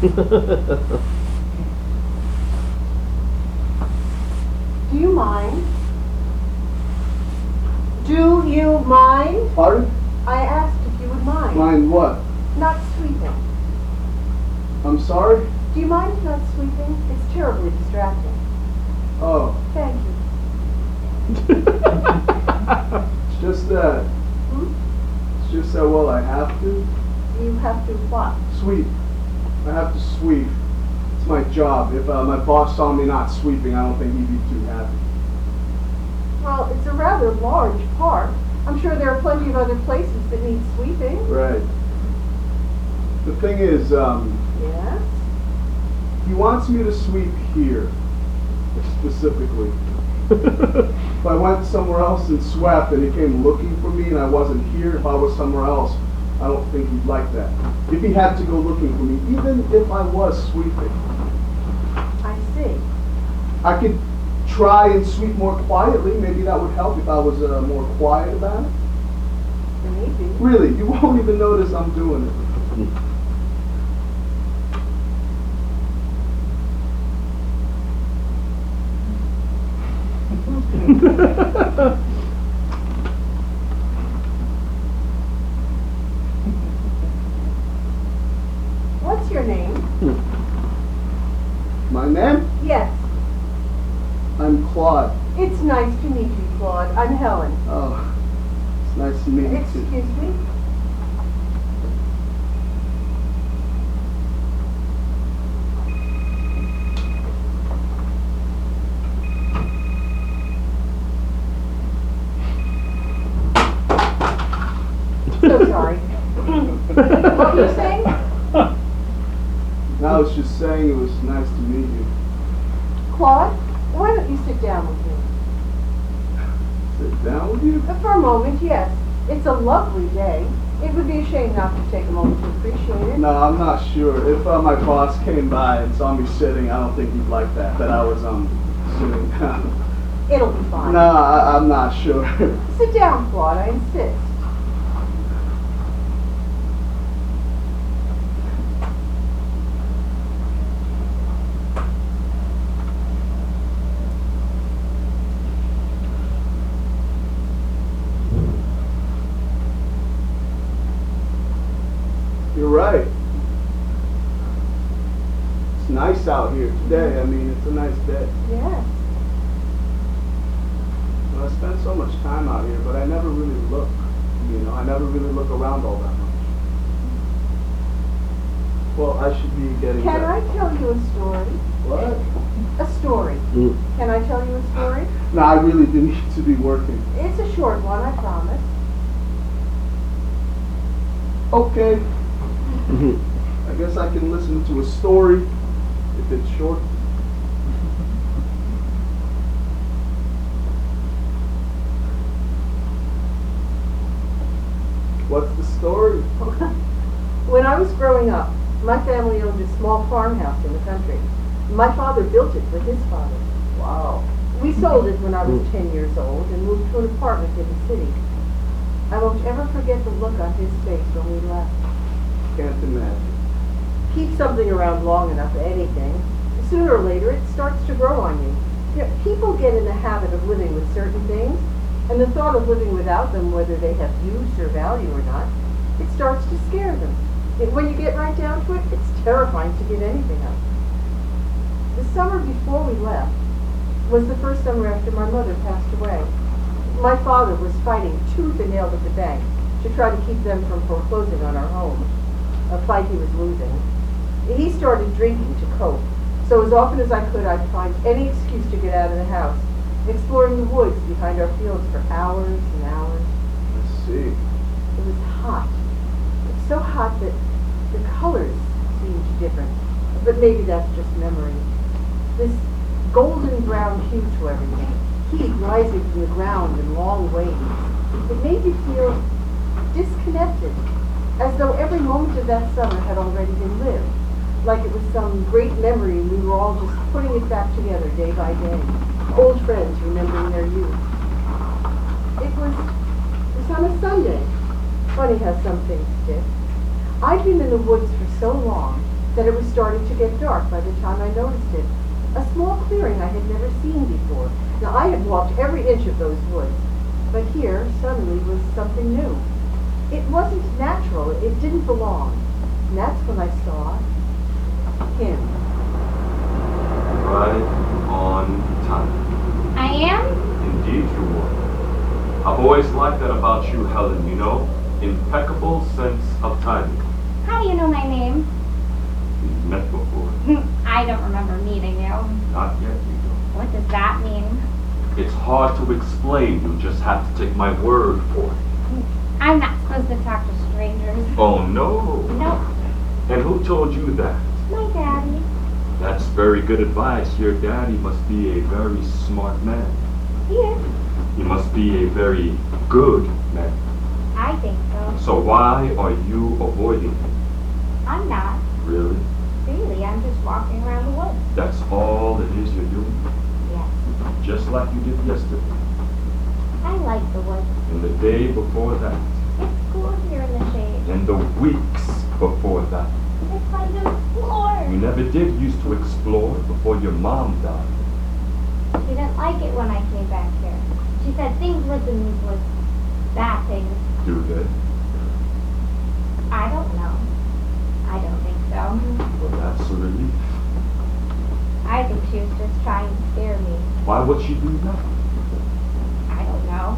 Do you mind? Do you mind? Pardon? I asked if you would mind. Mind what? Not sweeping. I'm sorry? Do you mind not sweeping? It's terribly distracting. Oh. Thank you. It's just that. Hmm? It's just that, well, I have to. You have to what? Sweep. I have to sweep. It's my job. If my boss saw me not sweeping, I don't think he'd be too happy. Well, it's a rather large park. I'm sure there are plenty of other places that need sweeping. Right. The thing is, Yes? he wants me to sweep here, specifically. If I went somewhere else and swept and he came looking for me and I wasn't here, if I was somewhere else, I don't think he'd like that. If he had to go looking for me, even if I was sweeping. I see. I could try and sweep more quietly. Maybe that would help if I was more quiet about it. Maybe. Really, you won't even notice I'm doing it. What's your name? My name? Yes. I'm Claude. It's nice to meet you, Claude. I'm Helen. Oh, it's nice to meet you too. Excuse me? So sorry. What were you saying? I was just saying it was nice to meet you. Claude, why don't you sit down with me? Sit down with you? For a moment, yes. It's a lovely day. It would be a shame not to take a moment to appreciate it. No, I'm not sure. If my boss came by and saw me sitting, I don't think he'd like that I was sitting down. It'll be fine. No, I'm not sure. Sit down, Claude, I insist. You're right. It's nice out here today. I mean, it's a nice day. Yes. Well, I spend so much time out here, but I never really look. You know, I never really look around all that much. Well, I should be getting Can back. I tell you a story? What? A story. Can I tell you a story? No, I really do need to be working. It's a short one, I promise. Okay. I guess I can listen to a story if it's short. What's the story? When I was growing up, my family owned a small farmhouse in the country. My father built it with his father. Wow. We sold it when I was 10 years old and moved to an apartment in the city. I won't ever forget the look on his face when we left. Can't imagine. Keep something around long enough, anything, sooner or later it starts to grow on you. You know, people get in the habit of living with certain things, and the thought of living without them, whether they have use or value or not, it starts to scare them. When you get right down to it, it's terrifying to give anything up. The summer before we left was the first summer after my mother passed away. My father was fighting tooth and nail with the bank to try to keep them from foreclosing on our home, a fight he was losing. He started drinking to cope, so as often as I could, I'd find any excuse to get out of the house, exploring the woods behind our fields for hours and hours. Let's see. It was hot. It's so hot that the colors seemed different, but maybe that's just memory. This golden brown hue to everything, heat rising from the ground in long waves. It made you feel disconnected, as though every moment of that summer had already been lived, like it was some great memory and we were all just putting it back together day by day, old friends remembering their youth. It was on a Sunday. Funny how some things stick. I'd been in the woods for so long that it was starting to get dark by the time I noticed it. A small clearing I had never seen before. Now, I had walked every inch of those woods, but here, suddenly, was something new. It wasn't natural. It didn't belong. And that's when I saw him. Right on time. I am? Indeed you were. I've always liked that about you, Helen, you know? Impeccable sense of timing. How do you know my name? We've met before. I don't remember meeting you. Not yet, you don't. What does that mean? It's hard to explain. You just have to take my word for it. I'm not supposed to talk to strangers. Oh, no. Nope. And who told you that? My daddy. That's very good advice. Your daddy must be a very smart man. He is. He must be a very good man. I think so. So why are you avoiding him? I'm not. Really? Really, I'm just walking around the woods. That's all it is you're doing? Yes. Just like you did yesterday. I like the woods. And the day before that. It's cool here in the shade. And the weeks before that. It's fun to explore. You never did used to explore before your mom died. She didn't like it when I came back here. She said things lived in these woods. Bad things. Do they? I don't know. I don't think so. Well, that's a relief. I think she was just trying to scare me. Why would she do that? I don't know.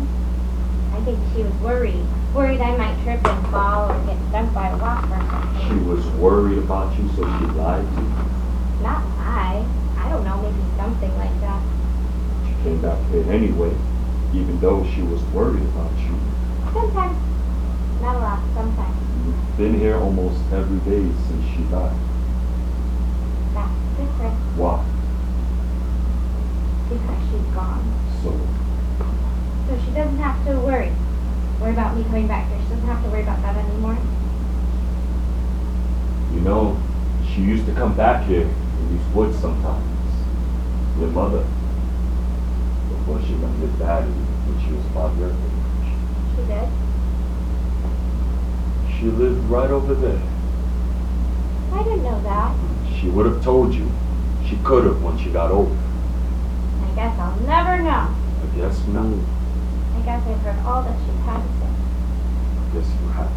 I think she was worried. Worried I might trip and fall or get stung by a wasp or something. She was worried about you, so she lied to you. Not lie. I don't know, maybe something like that. She came back here anyway, even though she was worried about you. Sometimes. Not a lot, sometimes. You've been here almost every day since she died. That's different Why? because she's gone. So, So she doesn't have to worry. Worry about me coming back here. She doesn't have to worry about that anymore. you know, she used to come back here in these woods sometimes. Your mother. Before she met your daddy when she was about your age. She did. She lived right over there. I didn't know that. She would have told you. She could have when she got older. I guess I'll never know. I guess not. I guess I've heard all that she's had to say. I guess you have.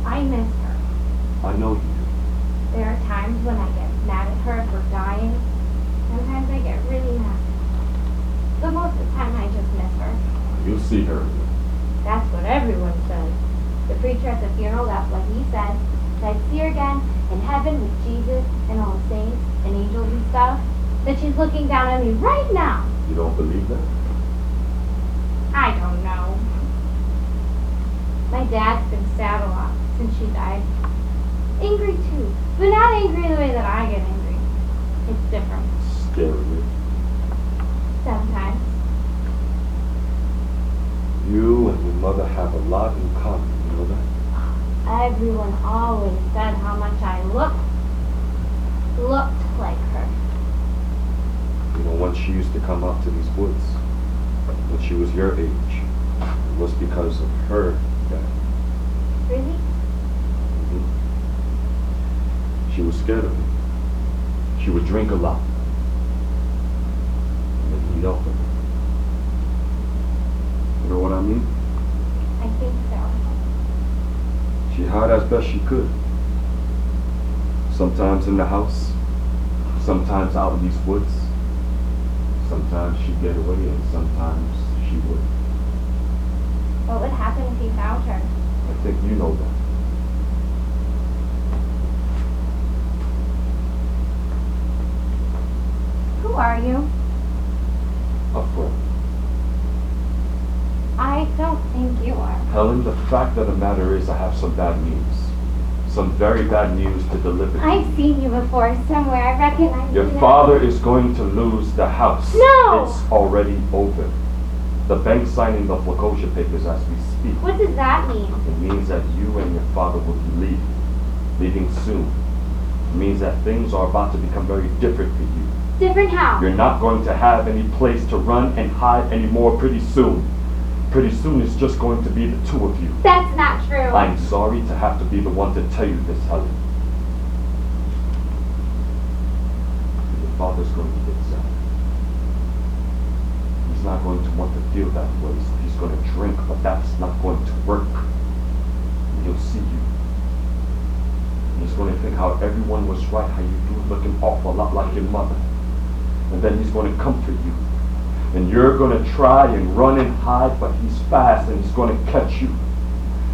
I miss her. I know you do. There are times when I get mad at her for dying. Sometimes I get really mad. But most of the time I just miss her. You'll see her again. That's what everyone says. The preacher at the funeral, that's what he said. That I'd see her again in heaven with Jesus and all the saints and angels and stuff. That she's looking down on me right now. You don't believe that? I don't know. My dad's been sad a lot since she died. Angry too, but not angry the way that I get angry. It's different. Scary. Sometimes. You and your mother have a lot in common, you know that? Everyone always said how much I looked like her. You know, when she used to come out to these woods, when she was your age, it was because of her dad. Really? She was scared of him. She would drink a lot. And then he'd help her. You know what I mean? I think so. She hid as best she could. Sometimes in the house, sometimes out in these woods. Sometimes she'd get away and sometimes she would. What would happen if he found her? I think you know that. Who are you? A friend. I don't think you are. Helen, the fact of the matter is I have some bad news. Some very bad news to deliver to you. I've seen you before somewhere. I recognize Your you now. father is going to lose the house. No! It's already over. The bank's signing the foreclosure papers as we speak. What does that mean? It means that you and your father will be leaving soon. It means that things are about to become very different for you. Different how? You're not going to have any place to run and hide anymore pretty soon. Pretty soon it's just going to be the two of you. That's not true. I'm sorry to have to be the one to tell you this, Helen. Your father's going to get sad. He's not going to want to feel that way, so he's going to drink, but that's not going to work. And he'll see you. And he's going to think how everyone was right, how you do look an awful lot like your mother. And then he's going to comfort you. And you're going to try and run and hide, but he's fast and he's going to catch you.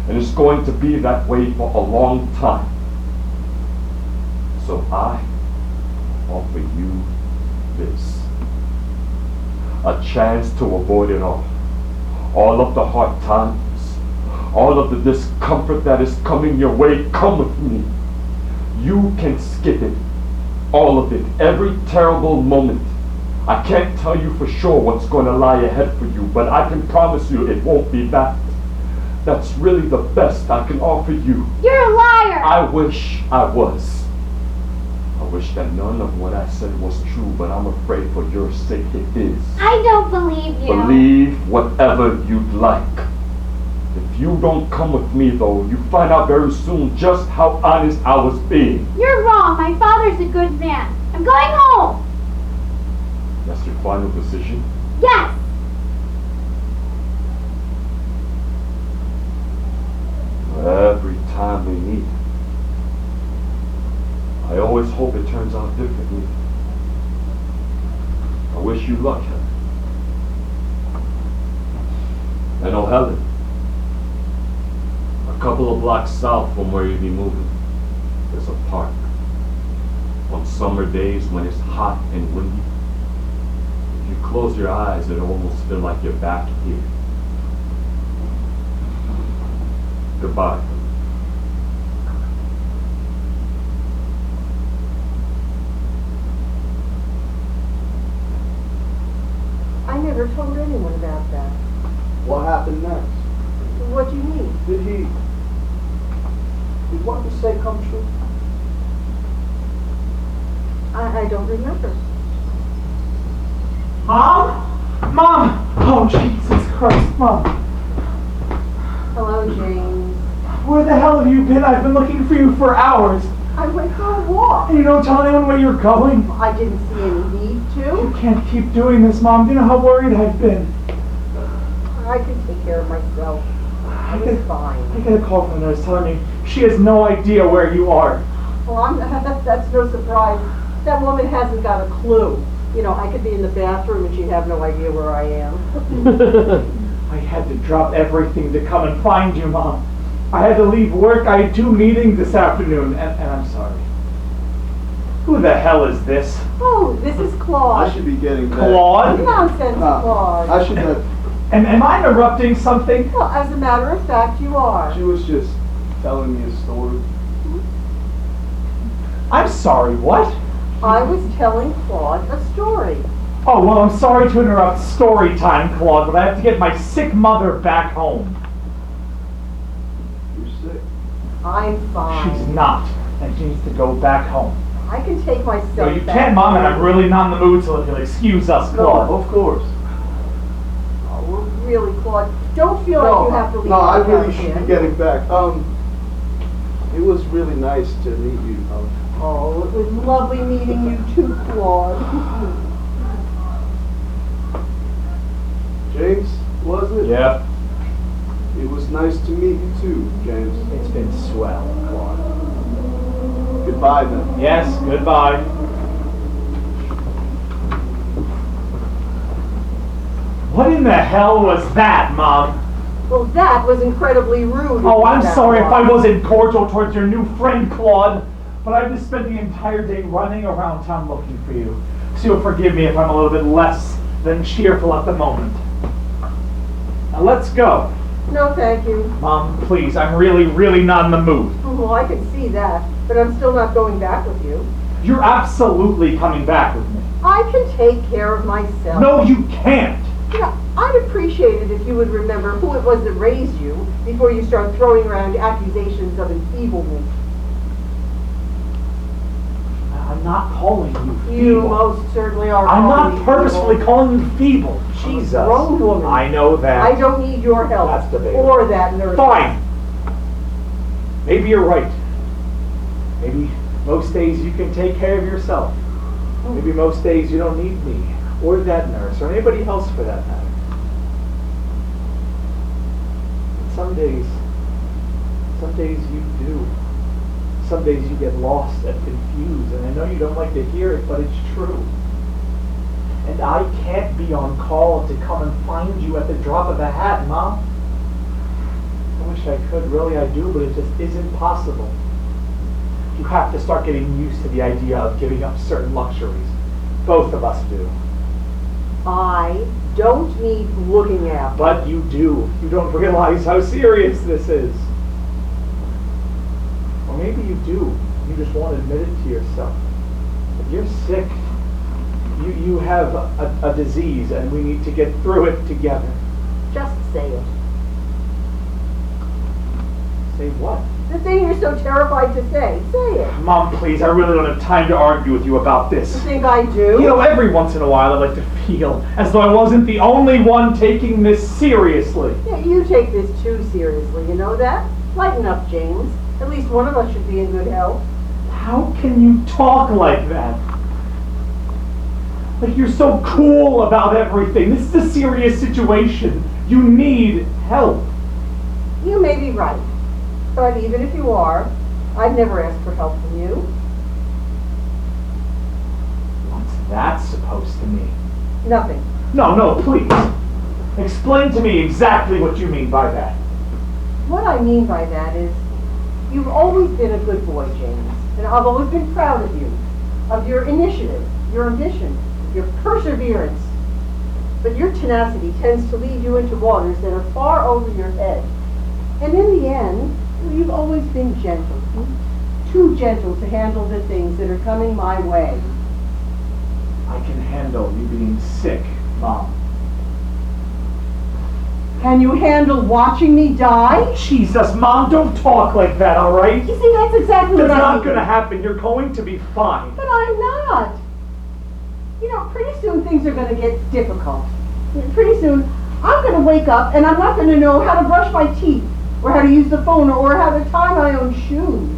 And it's going to be that way for a long time. So I offer you this. A chance to avoid it all. All of the hard times. All of the discomfort that is coming your way. Come with me. You can skip it. All of it. Every terrible moment. I can't tell you for sure what's going to lie ahead for you, but I can promise you it won't be bad. That's really the best I can offer you. You're a liar! I wish I was. I wish that none of what I said was true, but I'm afraid for your sake it is. I don't believe you. Believe whatever you'd like. If you don't come with me, though, you find out very soon just how honest I was being. You're wrong. My father's a good man. I'm going home. That's your final decision? Yes. Every time we meet, I always hope it turns out differently. I wish you luck, Helen. And oh, Helen, a couple of blocks south from where you'll be moving, there's a park. On summer days when it's hot and windy, if you close your eyes, it'll almost feel like you're back here. Goodbye. I never told anyone about that. What happened next? What do you mean? Did what you say come true? I don't remember. Mom? Mom! Oh, Jesus Christ, Mom. Hello, James. Where the hell have you been? I've been looking for you for hours. I went for a walk. And you don't tell anyone where you're going? I didn't see any need You to. can't keep doing this, Mom. Do you know how worried I've been? I can take care of myself. I was fine. I get a call from the nurse telling me she has no idea where you are. Well, that's no surprise. That woman hasn't got a clue. You know, I could be in the bathroom and she'd have no idea where I am. I had to drop everything to come and find you, Mom. I had to leave work. I had 2 meetings this afternoon, and I'm sorry. Who the hell is this? Oh, this is Claude. I should be getting back. Claude? Nonsense, Claude. I should have. And am I interrupting something? Well, as a matter of fact, you are. She was just telling me a story. I'm sorry, what? I was telling Claude a story. Oh, well, I'm sorry to interrupt story time, Claude, but I have to get my sick mother back home. You're sick. I'm fine. She's not, and she needs to go back home. I can take myself No, you back can't, Mom, and I'm home. really not in the mood, so if you'll excuse us, No, Claude. of course. Oh, well, really, Claude, don't feel like you have to leave. No, I the really house should yet. be getting back. It was really nice to meet you. Oh, it was lovely meeting you too, Claude. James, was it? Yeah. It was nice to meet you too, James. It's been swell, Claude. Goodbye then. Yes, goodbye. What in the hell was that, Mom? Well, that was incredibly rude. Oh, I'm That sorry if I was. wasn't cordial towards your new friend, Claude, but I've just spent the entire day running around town looking for you. So you'll forgive me if I'm a little bit less than cheerful at the moment. Now let's go. No, thank you. Mom, please, I'm really not in the mood. Well, I can see that, but I'm still not going back with you. You're absolutely coming back with me. I can take care of myself. No, you can't. You know, I'd appreciate it if you would remember who it was that raised you before you start throwing around accusations of enfeeblement. I'm not calling you feeble. You most certainly are. I'm calling not me purposefully feeble. calling you feeble. Jesus. I'm a grown woman. I know that. I don't need your help. That's debatable. Or that nurse. Fine. Maybe you're right. Maybe most days you can take care of yourself. Maybe most days you don't need me, or that nurse, or anybody else for that matter. But some days you do. Some days you get lost and confused, and I know you don't like to hear it, but it's true. And I can't be on call to come and find you at the drop of a hat, Mom. I wish I could, really I do, but it just isn't possible. You have to start getting used to the idea of giving up certain luxuries. Both of us do. I don't need looking after. But you do. You don't realize how serious this is. Or maybe you do. You just won't admit it to yourself. If you're sick, you have a disease, and we need to get through it together. Just say it. Say what? The thing you're so terrified to say. Say it. Mom, please, I really don't have time to argue with you about You this. think I do? You know, every once in a while I like to feel as though I wasn't the only one taking this seriously. Yeah, you take this too seriously, you know that? Lighten up, James. At least one of us should be in good health. How can you talk like that? Like you're so cool about everything. This is a serious situation. You need help. You may be right. But even if you are, I'd never ask for help from you. What's that supposed to mean? Nothing. No, please. Explain to me exactly what you mean by that. What I mean by that is, you've always been a good boy, James. And I've always been proud of you, of your initiative, your ambition, your perseverance. But your tenacity tends to lead you into waters that are far over your head. And in the end, you've always been gentle, too gentle to handle the things that are coming my way. I can handle you being sick, Mom. Can you handle watching me die? Jesus, Mom, don't talk like that, all right? You see, that's exactly That's what I not mean. going to happen. You're going to be fine. But I'm not. You know, pretty soon things are going to get difficult. Pretty soon, I'm going to wake up and I'm not going to know how to brush my teeth, or how to use the phone, or how to tie my own shoes.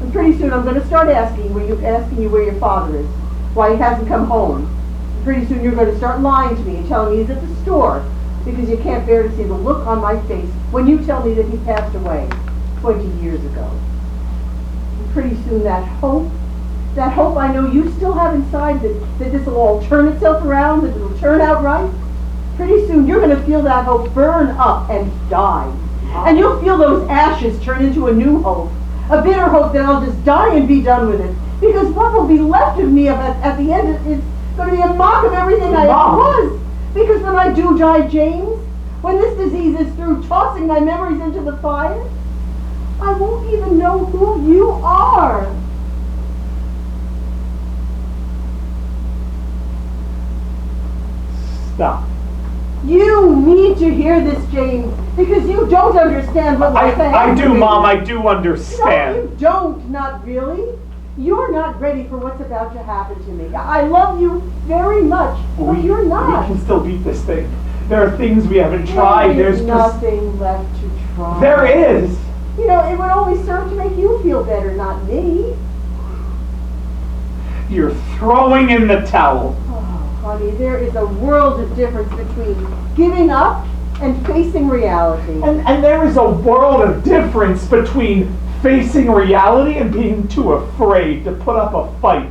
And pretty soon I'm going to start asking you where your father is, why he hasn't come home. And pretty soon you're going to start lying to me and telling me he's at the store, because you can't bear to see the look on my face when you tell me that he passed away 20 years ago. And pretty soon that hope I know you still have inside, that this will all turn itself around, that it'll turn out right, pretty soon you're going to feel that hope burn up and die. And you'll feel those ashes turn into a new hope, a bitter hope that I'll just die and be done with it. Because what will be left of me at the end is going to be a mock of everything I ever was. Because when I do die, James, when this disease is through tossing my memories into the fire, I won't even know who you are. Stop. You need to hear this, James, because you don't understand what we're saying. I do, Mom, I do understand. No, you don't, not really. You're not ready for what's about to happen to me. I love you very much, but you're not. We can still beat this thing. There are things we haven't tried. There's nothing left to try. There is. You know, it would only serve to make you feel better, not me. You're throwing in the towel. Oh, honey, there is a world of difference between giving up and facing reality. And there is a world of difference between facing reality and being too afraid to put up a fight.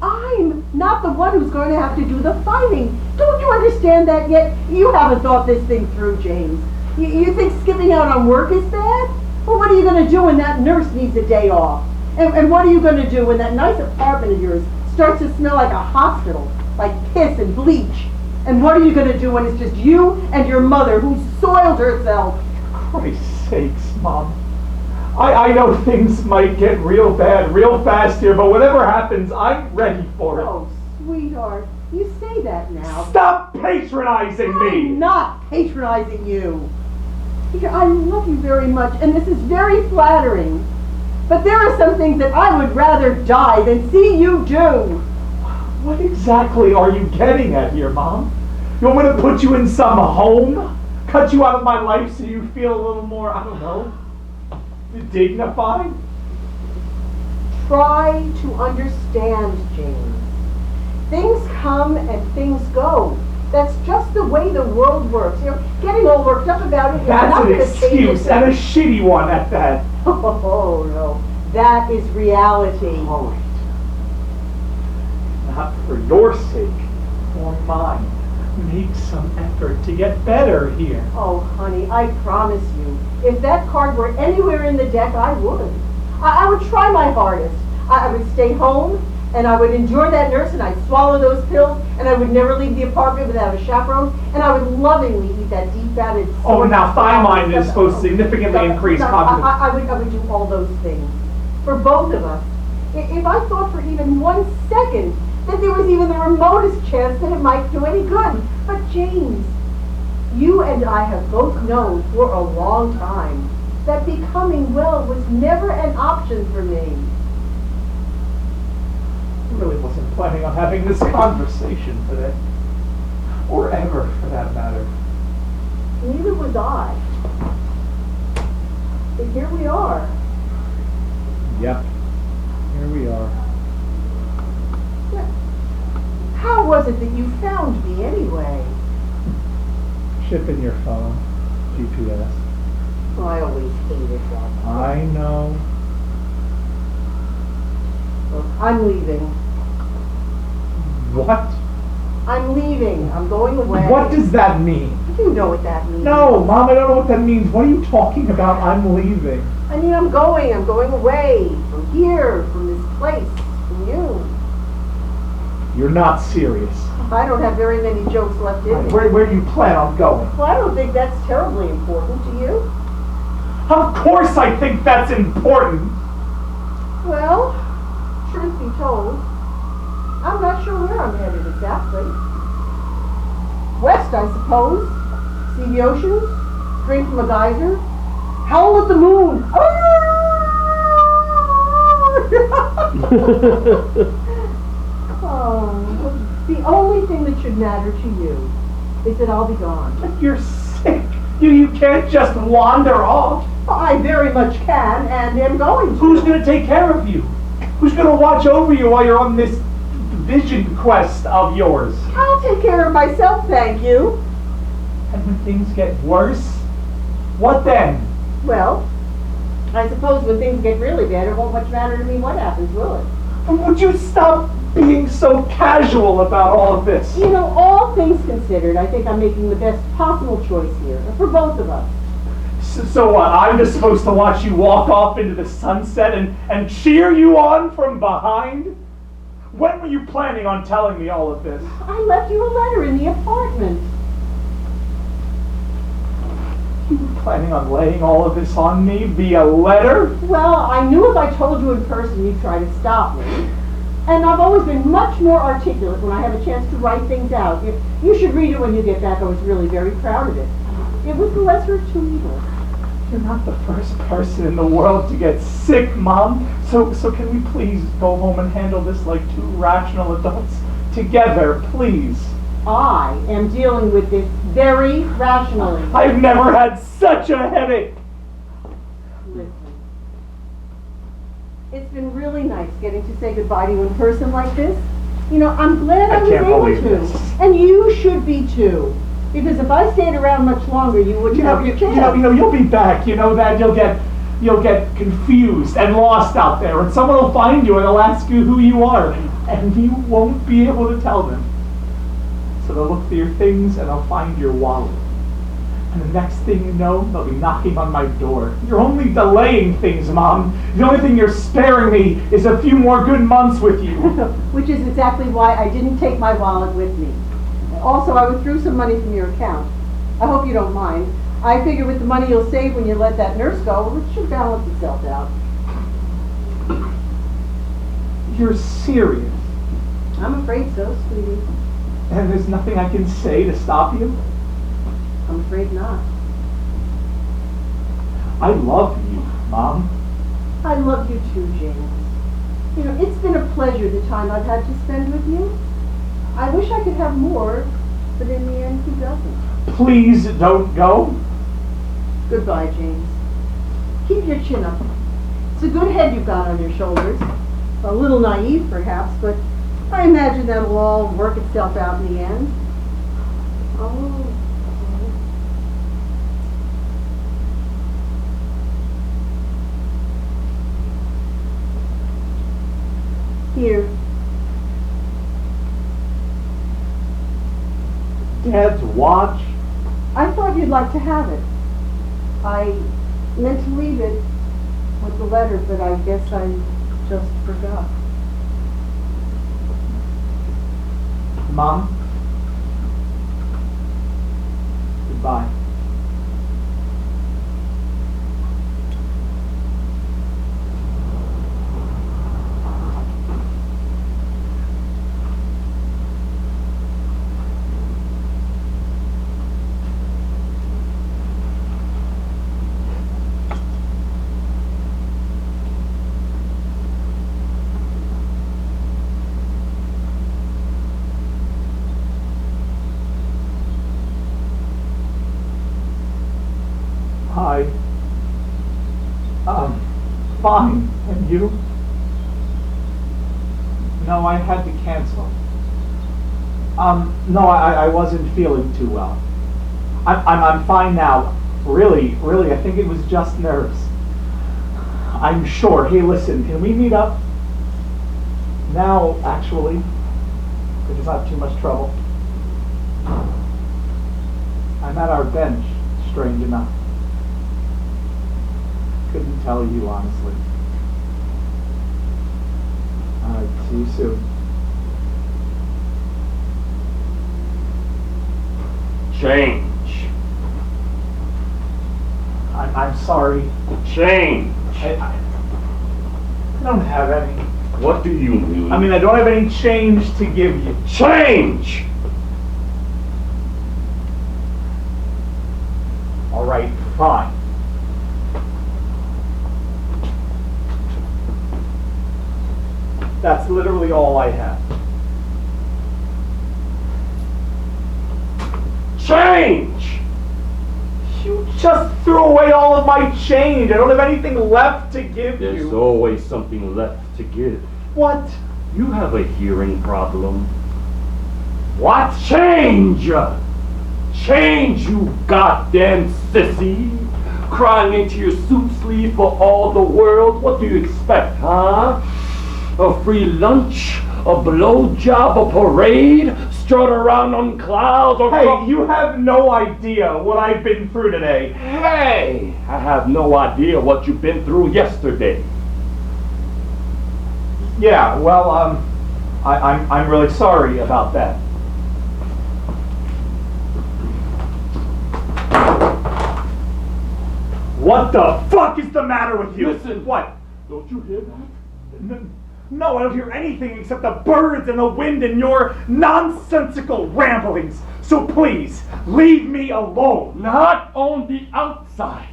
I'm not the one who's going to have to do the fighting. Don't you understand that yet? You haven't thought this thing through, James. You think skipping out on work is bad? Well, what are you going to do when that nurse needs a day off? And what are you going to do when that nice apartment of yours starts to smell like a hospital, like piss and bleach? And what are you going to do when it's just you and your mother who's soiled herself? For Christ's sakes, Mom. I know things might get real bad real fast here, but whatever happens, I'm ready for it. Oh, sweetheart, you say that now. Stop patronizing me! I'm not patronizing you. Peter, I love you very much, and this is very flattering. But there are some things that I would rather die than see you do. What exactly are you getting at here, Mom? You want me to put you in some home? Cut you out of my life so you feel a little more, I don't know, dignified? Try to understand, James. Things come and things go. That's just the way the world works. You know, getting all worked up about it is That's not an going to change excuse, and a shitty one at that. Oh, no. That is reality. All right. Not for your sake, or mine. Make some effort to get better here. Oh, honey, I promise you, if that card were anywhere in the deck, I would. I would try my hardest. I would stay home, and I would endure that nurse, and I'd swallow those pills, and I would never leave the apartment without a chaperone, and I would lovingly eat that deep-fatted... Oh, now thiamine is supposed to significantly increase cognitive... I would do all those things. For both of us. If I thought for even 1 second that there was even the remotest chance that it might do any good. But James, you and I have both known for a long time that becoming well was never an option for me. I really wasn't planning on having this conversation today. Or ever, for that matter. Neither was I. But here we are. Yep. Here we are. How was it that you found me anyway? Chip in your phone. GPS. Oh, I always hated that. I know. Look, I'm leaving. What? I'm leaving. I'm going away. What does that mean? You know what that means. No, Mom, I don't know what that means. What are you talking about? I'm leaving. I mean, I'm going away. From here, from this place, from you. You're not serious. I don't have very many jokes left in me. Where do you plan on going? Well, I don't think that's terribly important to you. Of course I think that's important. Well, truth be told, I'm not sure where I'm headed exactly. West, I suppose. See the oceans, drink from a geyser, howl at the moon. Oh, the only thing that should matter to you is that I'll be gone. But you're sick. You can't just wander off. I very much can and am going to. Who's going to take care of you? Who's going to watch over you while you're on this vision quest of yours? I'll take care of myself, thank you. And when things get worse, what then? Well, I suppose when things get really bad, it won't much matter to me what happens, will it? And would you stop being so casual about all of this? You know, all things considered, I think I'm making the best possible choice here, for both of us. So what, I'm just supposed to watch you walk off into the sunset and cheer you on from behind? When were you planning on telling me all of this? I left you a letter in the apartment. You were planning on laying all of this on me via letter? Well, I knew if I told you in person you'd try to stop me. And I've always been much more articulate when I have a chance to write things out. You should read it when you get back. I was really very proud of it. It was the lesser of two evils. You're not the first person in the world to get sick, Mom. So can we please go home and handle this like two rational adults together, please? I am dealing with this very rationally. I've never had such a headache. Listen. It's been really nice getting to say goodbye to you in person like this. You know, I'm glad I was can't able believe to. this. And you should be too. Because if I stayed around much longer, you wouldn't have a chance. You'll be back. You know that you'll get confused and lost out there, and someone will find you and they'll ask you who you are, and you won't be able to tell them. So they'll look for your things and they'll find your wallet. And the next thing you know, they'll be knocking on my door. You're only delaying things, Mom. The only thing you're sparing me is a few more good months with you. Which is exactly why I didn't take my wallet with me. Also, I withdrew some money from your account. I hope you don't mind. I figure with the money you'll save when you let that nurse go, it should balance itself out. You're serious. I'm afraid so, sweetie. And there's nothing I can say to stop you? I'm afraid not. I love you, Mom. I love you too, James. You know, it's been a pleasure the time I've had to spend with you. I wish I could have more, but in the end, who doesn't? Please don't go. Goodbye, James. Keep your chin up. It's a good head you've got on your shoulders. A little naive, perhaps, but I imagine that'll all work itself out in the end. Oh. Here. Dad's watch? I thought you'd like to have it. I meant to leave it with the letter, but I guess I just forgot. Mom? Goodbye. Hi. Fine. And you? No, I had to cancel. No, I wasn't feeling too well. I'm fine now. Really, I think it was just nerves. I'm sure. Hey, listen, can we meet up? Now, actually. If it's not too much trouble. I'm at our bench, strange enough. Couldn't tell you, honestly. Alright, see you soon. Change. I'm sorry. Change. I don't have any. What do you mean? I mean, I don't have any change to give you. Change! Alright, fine. That's literally all I have. Change! You just threw away all of my change. I don't have anything left to give There's you. always something left to give. What? You have a hearing problem. What? Change! Change, you goddamn sissy! Crying into your suit sleeve for all the world. What do you expect, huh? A free lunch? A blowjob? A parade? Strut around on clouds? Or Hey, you have no idea what I've been through today. Hey! I have no idea what you've been through yesterday. Yeah, well, I'm really sorry about that. What the fuck is the matter with you? Listen. What? Don't you hear that? No, I don't hear anything except the birds and the wind and your nonsensical ramblings. So please, leave me alone. Not on the outside.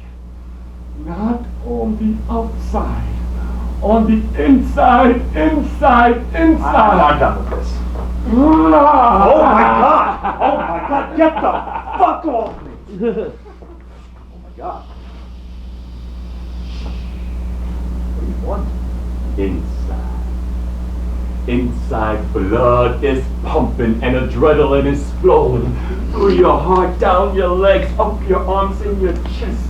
Not on the outside. On the inside. I'm done with this. Oh my God! Oh my God! Get the fuck off me! Oh my God! What do you want? Inside. Inside blood is pumping and adrenaline is flowing through your heart, down your legs, up your arms, in your chest.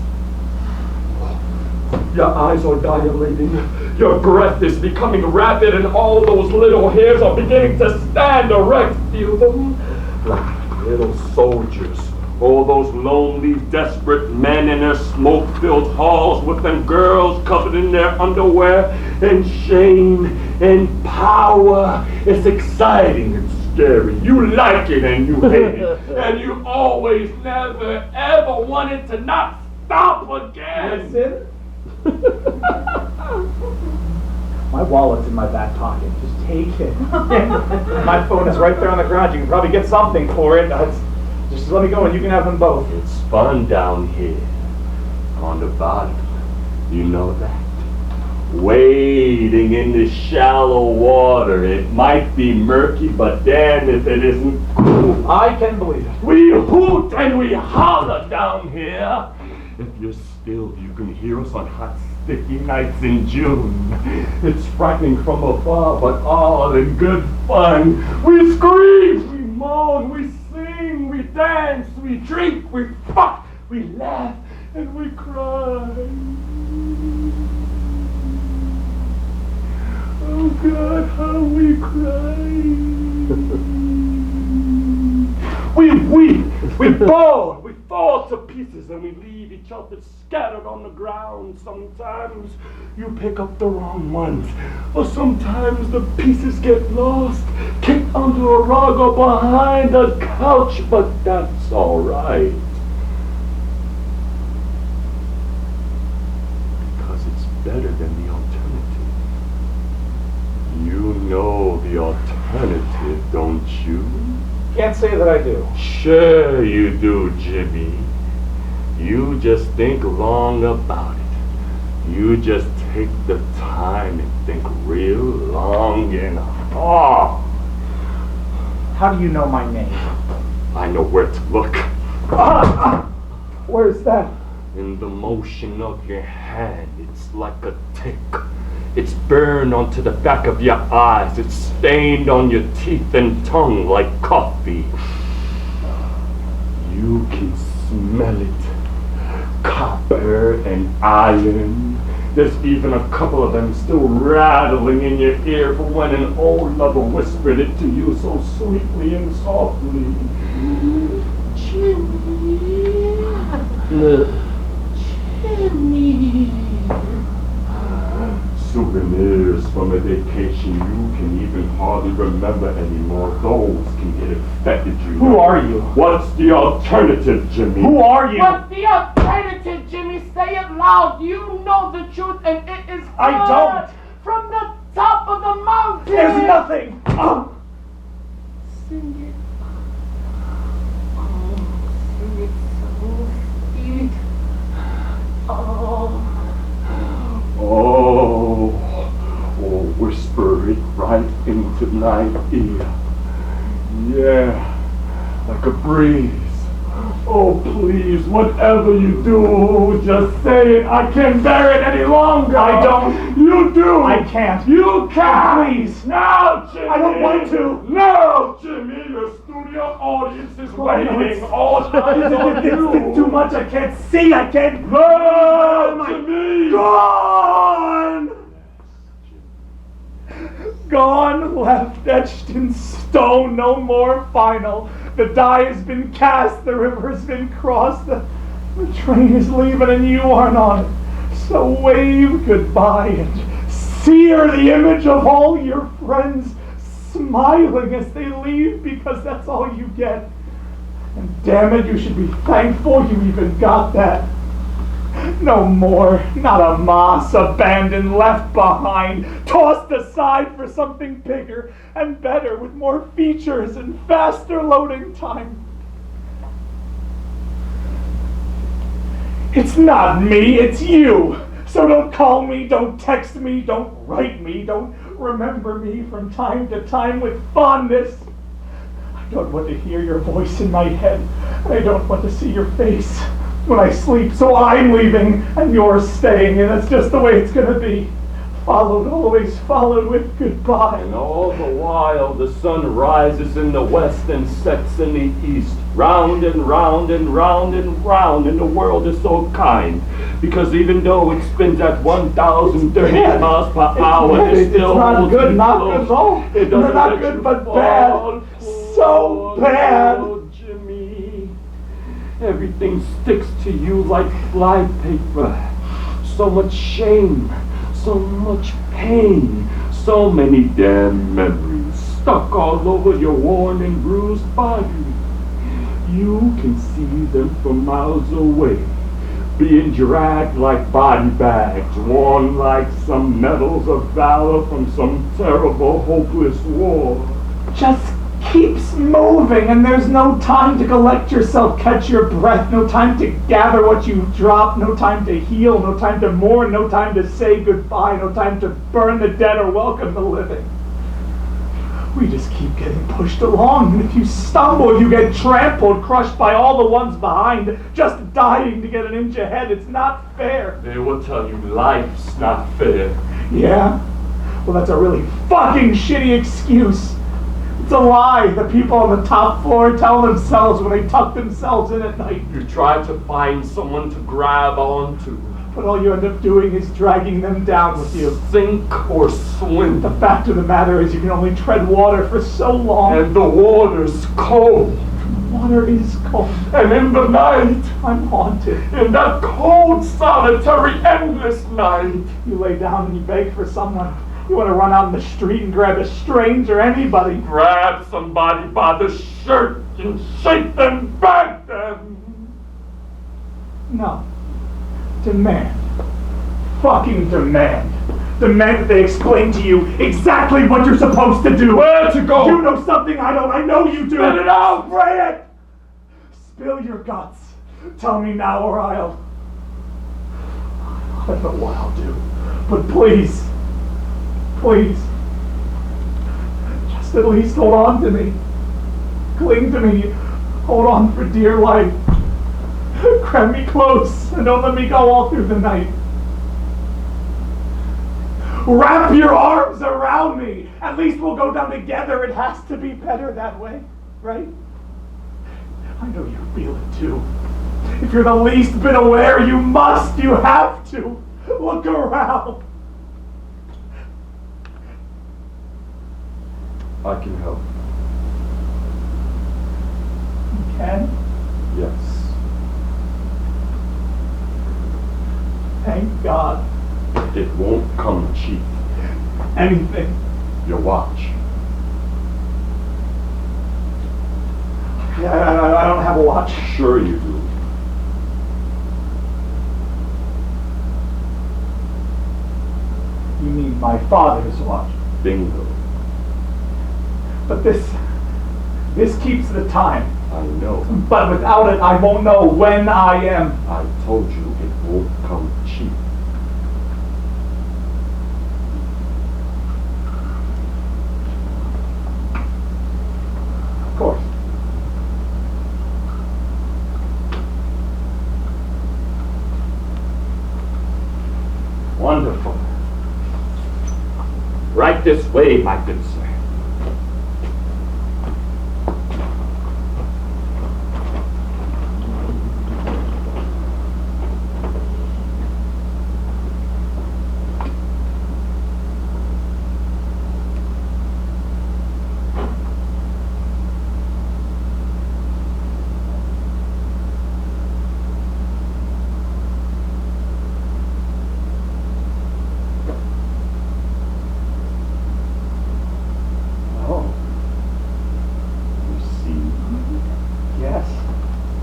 Your eyes are dilating, your breath is becoming rapid, and all those little hairs are beginning to stand erect. Feel them? Like little soldiers. All those lonely, desperate men in their smoke-filled halls with them girls covered in their underwear and shame and power. It's exciting and scary. You like it and you hate it. And you always, never, ever wanted to not stop again. Listen. My wallet's in my back pocket. Just take it. My phone is right there on the ground. You can probably get something for it. Just let me go and you can have them both. It's fun down here on the bottom. You know that? wading in the shallow water. It might be murky, but damn if it isn't cool. I can believe it. We hoot and we holler down here. If you're still, you can hear us on hot, sticky nights in June. It's frightening from afar, but all in good fun. We scream, we moan, we sing, we dance, we drink, we fuck, we laugh, and we cry. Oh God, how we cry. We weep, we moan, we fall to pieces, and we leave each other scattered on the ground. Sometimes you pick up the wrong ones, or sometimes the pieces get lost, kicked under a rug or behind a couch, but that's all right. Because it's better than the alternative. You know the alternative, don't you? Can't say that I do. Sure you do, Jimmy. You just think long about it. You just take the time and think real long and hard. How do you know my name? I know where to look. Where's that? In the motion of your hand, it's like a tick. It's burned onto the back of your eyes. It's stained on your teeth and tongue like coffee. You can smell it. Copper and iron. There's even a couple of them still rattling in your ear from when an old lover whispered it to you so sweetly and softly. Jimmy. Jimmy. Souvenirs from a vacation you can even hardly remember anymore. Those can get affected, you know. Who are you? What's the alternative, Jimmy? Who are you? What's the alternative, Jimmy? Say it loud. You know the truth, and it is I good. don't. From the top of the mountain. There's nothing. Oh. Sing it. Oh, sing it so sweet. Oh. Oh, whisper it right into my ear. Yeah, like a breeze. Oh, please, whatever you do, just say it. I can't bear it any longer. I don't. You do. I can't. You can. Please. No, Jimmy. I don't want to. No, Jimmy. The studio audience is waiting. All eyes on you. It's too much. I can't see. I can't. No, Jimmy. Gone! Gone, left, etched in stone, no more final. The die has been cast, the river has been crossed, the train is leaving and you aren't on it. So wave goodbye and sear the image of all your friends smiling as they leave, because that's all you get. And damn it, you should be thankful you even got that. No more, not a moss abandoned, left behind, tossed aside for something bigger and better with more features and faster loading time. It's not me, it's you. So don't call me, don't text me, don't write me, don't remember me from time to time with fondness. I don't want to hear your voice in my head. I don't want to see your face when I sleep, so I'm leaving and you're staying, and that's just the way it's gonna be. Followed, always followed with goodbye. And all the while the sun rises in the west and sets in the east, round and round and round and round, and the world is so kind, because even though it spins at 1,030 miles per hour, it still it's not holds good, you not close. good at all. It doesn't Not let good, you but fall. bad. So bad. Oh, Jimmy, everything sticks to you like fly paper. So much shame, so much pain, so many damn memories stuck all over your worn and bruised body. You can see them from miles away, being dragged like body bags, worn like some medals of valor from some terrible, hopeless war. Just keeps moving, and there's no time to collect yourself, catch your breath, no time to gather what you've dropped, no time to heal, no time to mourn, no time to say goodbye, no time to burn the dead or welcome the living. We just keep getting pushed along, and if you stumble, you get trampled, crushed by all the ones behind, just dying to get an inch ahead. It's not fair. They will tell you life's not fair. Yeah? Well, that's a really fucking shitty excuse. It's a lie the people on the top floor tell themselves when they tuck themselves in at night. You try to find someone to grab onto. But all you end up doing is dragging them down with you. Sink or swim. The fact of the matter is you can only tread water for so long. And the water's cold. Water is cold. And in the night, I'm haunted. in that cold, solitary, endless night, You lay down and you beg for someone. You want to run out in the street and grab a stranger, anybody. grab somebody by the shirt and shake them, beg them. No. Demand. Fucking demand. Demand that they explain to you exactly what you're supposed to do. Where to go? You know something I don't. I know you do. Spit it out. Spray it. Spill your guts. Tell me now or I'll... I don't know what I'll do. But please. Please. Just at least hold on to me. Cling to me. Hold on for dear life. Grab me close and don't let me go all through the night. Wrap your arms around me. At least we'll go down together. It has to be better that way, right? I know you feel it too. If you're the least bit aware, you must, you have to. Look around. I can help. You can? Yes. Thank God. It won't come cheap. Anything. Your watch. Yeah, I don't have a watch. Sure you do. You mean my father's watch? Bingo. But this keeps the time. I know. But without it, I won't know when I am. I told you it won't come cheap. Of course. Wonderful. Right this way, my good sir.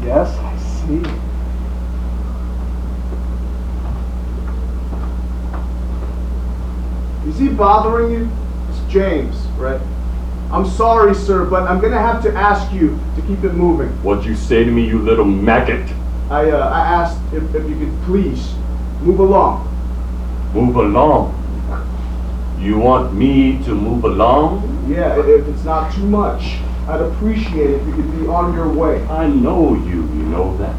Yes, I see. Is he bothering you? It's James, right? I'm sorry, sir, but I'm gonna have to ask you to keep it moving. What'd you say to me, you little maggot? I asked if you could please move along. Move along. You want me to move along? Yeah, if it's not too much, I'd appreciate it if you could be on your way. I know you know that.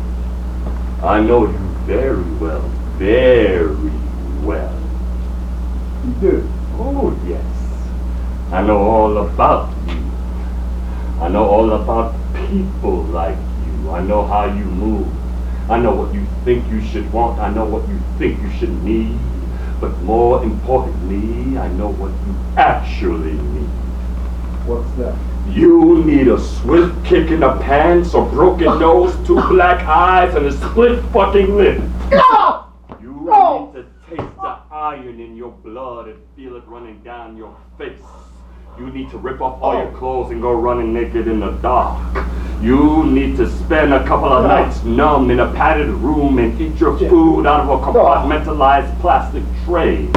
I know you very well, very well. You do? Oh, yes. I know all about you. I know all about people like you. I know how you move. I know what you think you should want. I know what you think you should need. But more importantly, I know what you actually need. What's that? You need a swift kick in the pants, a broken nose, 2 black eyes, and a split fucking lip. No! You No! need to taste the iron in your blood and feel it running down your face. You need to rip off all your clothes and go running naked in the dark. You need to spend a couple of nights numb in a padded room and eat your food out of a compartmentalized plastic tray.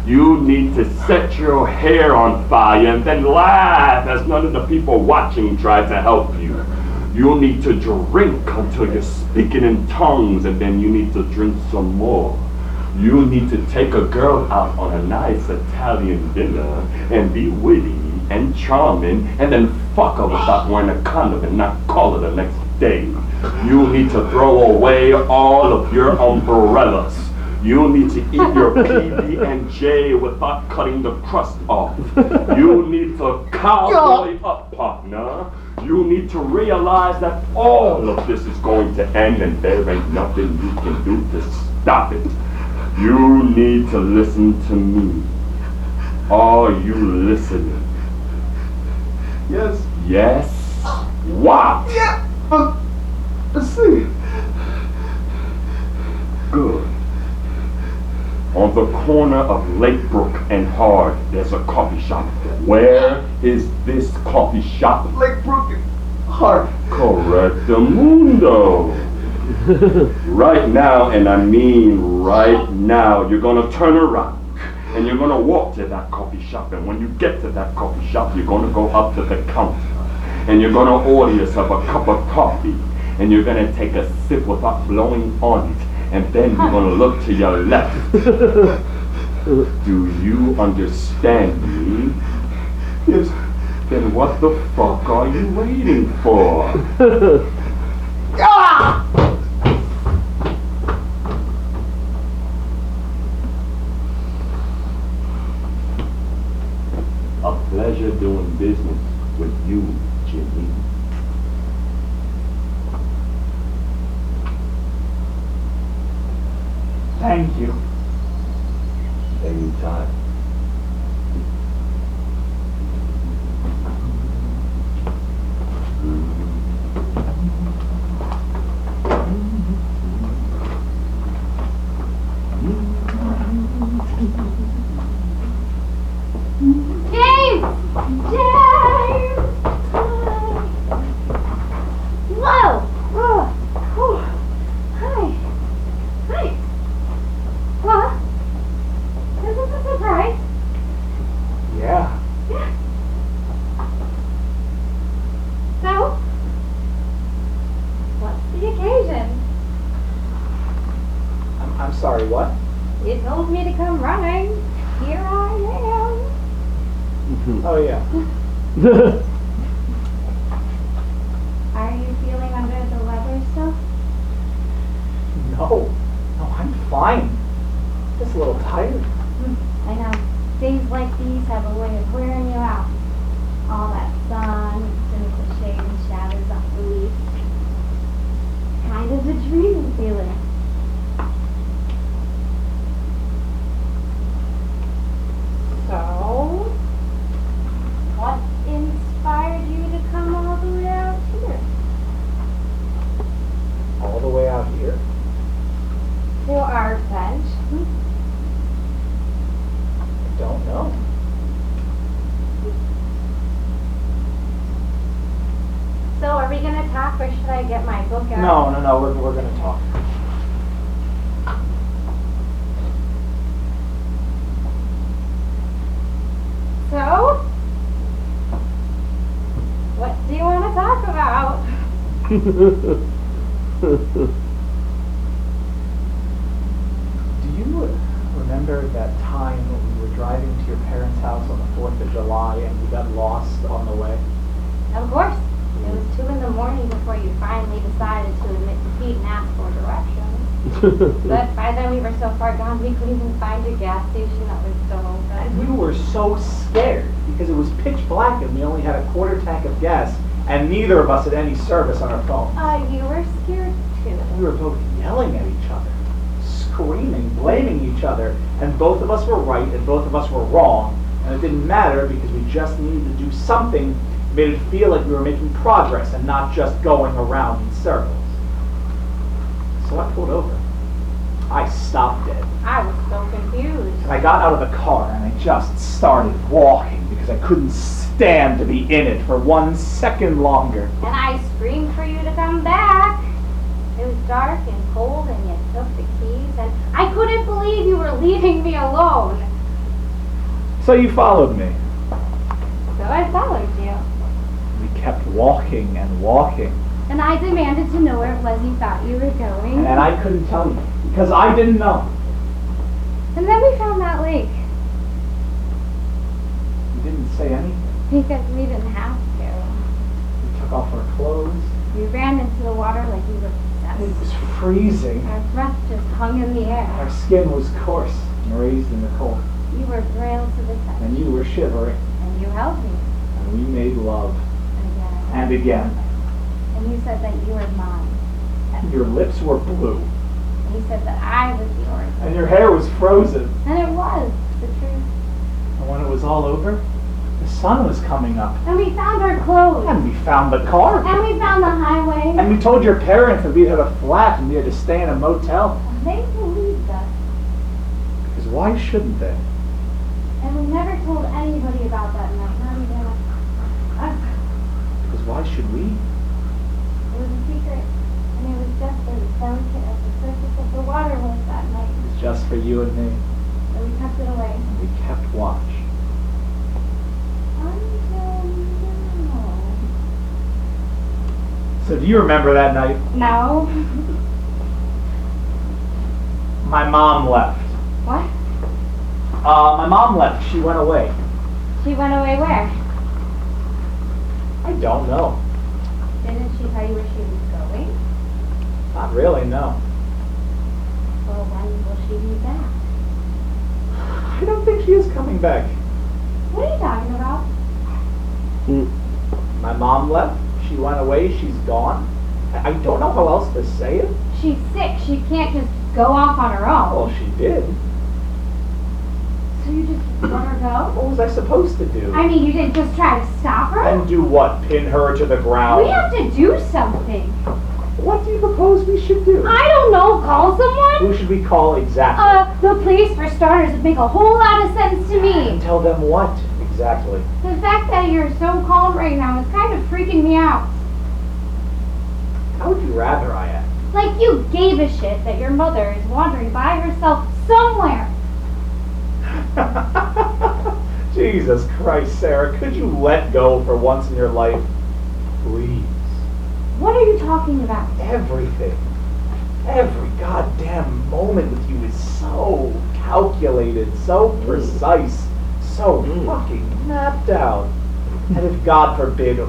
You need to set your hair on fire and then laugh as none of the people watching try to help you. You need to drink until you're speaking in tongues, and then you need to drink some more. You need to take a girl out on a nice Italian dinner and be witty and charming, and then fuck her without wearing a condom and not call her the next day. You need to throw away all of your umbrellas. You need to eat your PB&J without cutting the crust off. You need to cowboy up, partner. You need to realize that all of this is going to end and there ain't nothing you can do to stop it. You need to listen to me. Are you listening? Yes. Yes? What? Yeah. Let's see. Good. On the corner of Lakebrook and Hard, there's a coffee shop. Where is this coffee shop? Lakebrook and Hard. Correctamundo. Right now, and I mean right now, you're gonna turn around and you're gonna walk to that coffee shop. And when you get to that coffee shop, you're gonna go up to the counter and you're gonna order yourself a cup of coffee and you're gonna take a sip without blowing on it. And then you're gonna look to your left. Do you understand me? Yes. Then what the fuck are you waiting for? Ah! A pleasure doing business with you, Jimmy. Thank you. Anytime. James! James! Whoa! Oh. Oh. Hi. Hi. What? Is this a surprise? Yeah. Yeah. So? What's the occasion? I'm sorry, what? You told me to come running. Here I am. Oh, yeah. Are you feeling under the weather still? No. No, I'm fine. Just a little tired. I know. Days like these have a way of wearing you out. All that sun, and the shade and shadows off the leaves. Kind of a dreamy feeling. So, what inspired you to come all the way out here? All the way out here. To our bench? I don't know. So are we gonna talk or should I get my book out? No, we're gonna talk. So? What do you want to talk about? Do you remember that time when we were driving to your parents' house on the 4th of July and we got lost on the way? Of course. It was 2 a.m. before you finally decided to admit defeat and ask for directions. But by then we were so far gone we couldn't even find your gas station that was still open. And we were so scared because it was pitch black and we only had a quarter tank of gas and neither of us had any service on our phones. You were scared too. We were both yelling at each other, screaming, blaming each other, and both of us were right and both of us were wrong. And it didn't matter because we just needed to do something that made it feel like we were making progress and not just going around in circles. So I pulled over. I stopped dead. I was so confused. And I got out of the car and I just started walking because I couldn't stand to be in it for 1 second longer. And I screamed for you to come back. It was dark and cold and you took the keys and I couldn't believe you were leaving me alone. So you followed me. So I followed you. We kept walking and walking. And I demanded to know where it was you thought you were going. And I couldn't tell you, because I didn't know. And then we found that lake. You didn't say anything. Because we didn't have to. We took off our clothes. We ran into the water like we were It possessed. was freezing. Our breath just hung in the air. Our skin was coarse and raised in the cold. You were frail to the touch. And you were shivering. And you held me. And we made love. Again. And again. And you said that you were mine. And your lips were blue. And you said that I was yours. And your hair was frozen. And it was the truth. And when it was all over, the sun was coming up. And we found our clothes. And we found the car. And we found the highway. And we told your parents that we had a flat and we had to stay in a motel. And they believed us. Because why shouldn't they? And we never told anybody about that night, not even us. Because why should we? It was a secret. And it was just as delicate as the surface of the water was that night. It was just for you and me. So we kept it away. And we kept watch. Until now. So do you remember that night? No. My mom left. What? My mom left. She went away. She went away where? I don't know. Didn't she tell you where she was going? Not really, no. Well, when will she be back? I don't think she is coming back. What are you talking about? My mom left. She went away. She's gone. I don't know how else to say it. She's sick. She can't just go off on her own. Well, she did. So you just let her go? What was I supposed to do? I mean, you didn't just try to stop her? And do what? Pin her to the ground? We have to do something. What do you propose we should do? I don't know. Call someone? Who should we call exactly? The police, for starters, would make a whole lot of sense to me. And tell them what exactly? The fact that you're so calm right now is kind of freaking me out. How would you rather I act? Like you gave a shit that your mother is wandering by herself somewhere. Jesus Christ, Sarah, could you let go for once in your life? Please. What are you talking about? Everything. Every goddamn moment with you is so calculated, so precise, so fucking mapped out. And if, God forbid,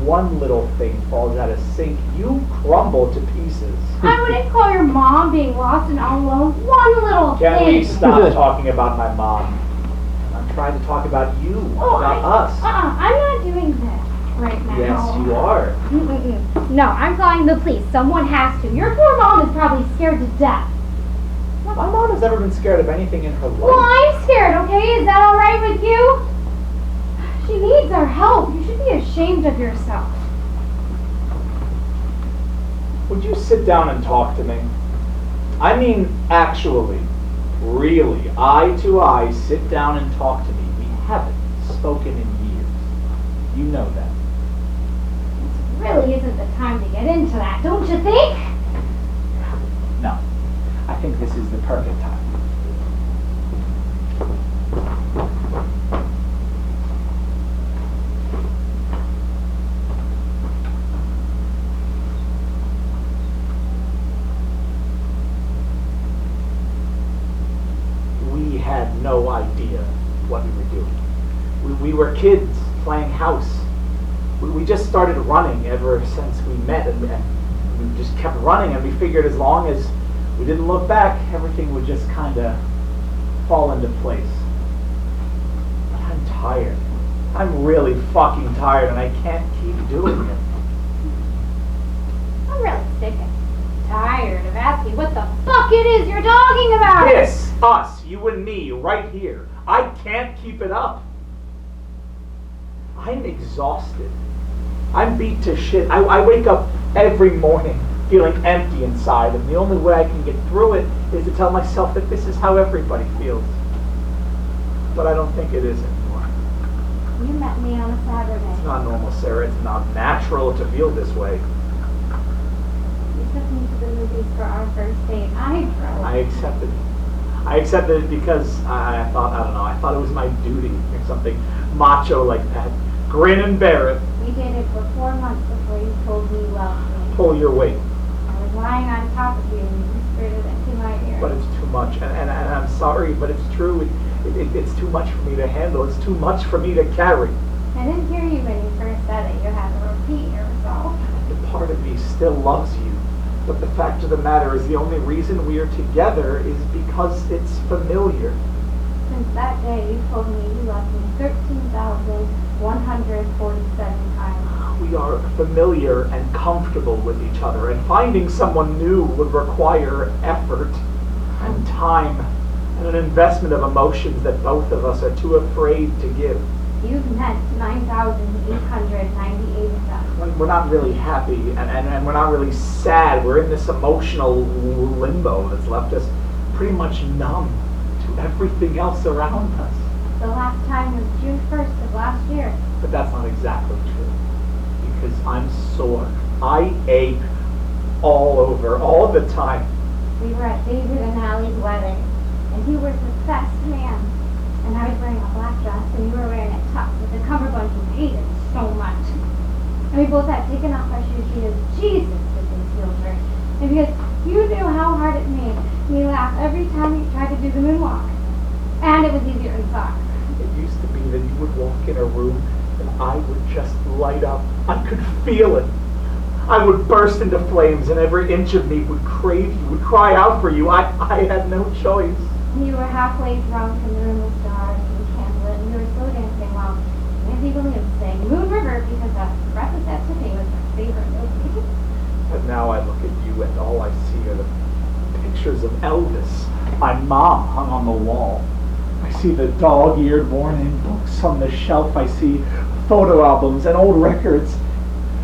one little thing falls out of sync, you crumble to pieces. I wouldn't call your mom being lost and all alone one little Can thing. we stop talking about my mom? I'm trying to talk about you, about us. I'm not doing that right now. Yes, you are. No, I'm calling the police. Someone has to. Your poor mom is probably scared to death. My mom has never been scared of anything in her life. Well, I'm scared, okay? Is that alright with you? She needs our help. You should be ashamed of yourself. Would you sit down and talk to me? I mean, actually, really, eye to eye, sit down and talk to me. We haven't spoken in years. You know that. This really isn't the time to get into that, don't you think? No. I think this is the perfect time. We had no idea what we were doing. We were kids playing house. We just started running ever since we met, and we just kept running, and we figured as long as we didn't look back, everything would just kind of fall into place. But I'm tired. I'm really fucking tired, and I can't keep doing it. I'm really sick and tired of asking what the fuck it is you're talking about. This, us, you and me, right here. I can't keep it up. I'm exhausted. I'm beat to shit. I wake up every morning feeling empty inside, and the only way I can get through it is to tell myself that this is how everybody feels. But I don't think it is anymore. You met me on a Saturday. It's not normal, Sarah. It's not natural to feel this way. You took me to the movies for our first date. I drove. I accepted it. I accepted it because I thought, I don't know, I thought it was my duty or something macho like that. Grin and bear it. We dated for 4 months before you told me you loved me. Pull your weight. I was lying on top of you and you whispered it into my ear. But it's too much, and I'm sorry, but it's true. It's too much for me to handle. It's too much for me to carry. I didn't hear you when you first said it. You had to repeat yourself. And part of me still loves you. But the fact of the matter is the only reason we are together is because it's familiar. Since that day, you told me you loved me 13,147 times. We are familiar and comfortable with each other, and finding someone new would require effort and time and an investment of emotions that both of us are too afraid to give. You've met 9,898 of them. We're not really happy, and we're not really sad. We're in this emotional limbo that's left us pretty much numb to everything else around us. The last time was June 1st of last year. But that's not exactly true, because I'm sore. I ache all over, all the time. We were at David and Allie's wedding, and he was the best man. And I was wearing a black dress, and you were wearing a tux with a cummerbund you hated so much. And we both had taken off our shoes because Jesus was in Gilbert. And because you knew how hard it made me laugh every time you tried to do the moonwalk. And it was easier in socks. It used to be that you would walk in a room and I would just light up. I could feel it. I would burst into flames and every inch of me would crave you, would cry out for you. I had no choice. You were halfway drunk and the room was dark and candlelit and you were slow dancing while Nancy Williams sang Moon River because that breakfast at Tiffany was my favorite movie. But now I look at you and all I see are the pictures of Elvis, my mom, hung on the wall. I see the dog-eared worn-in books on the shelf. I see photo albums and old records.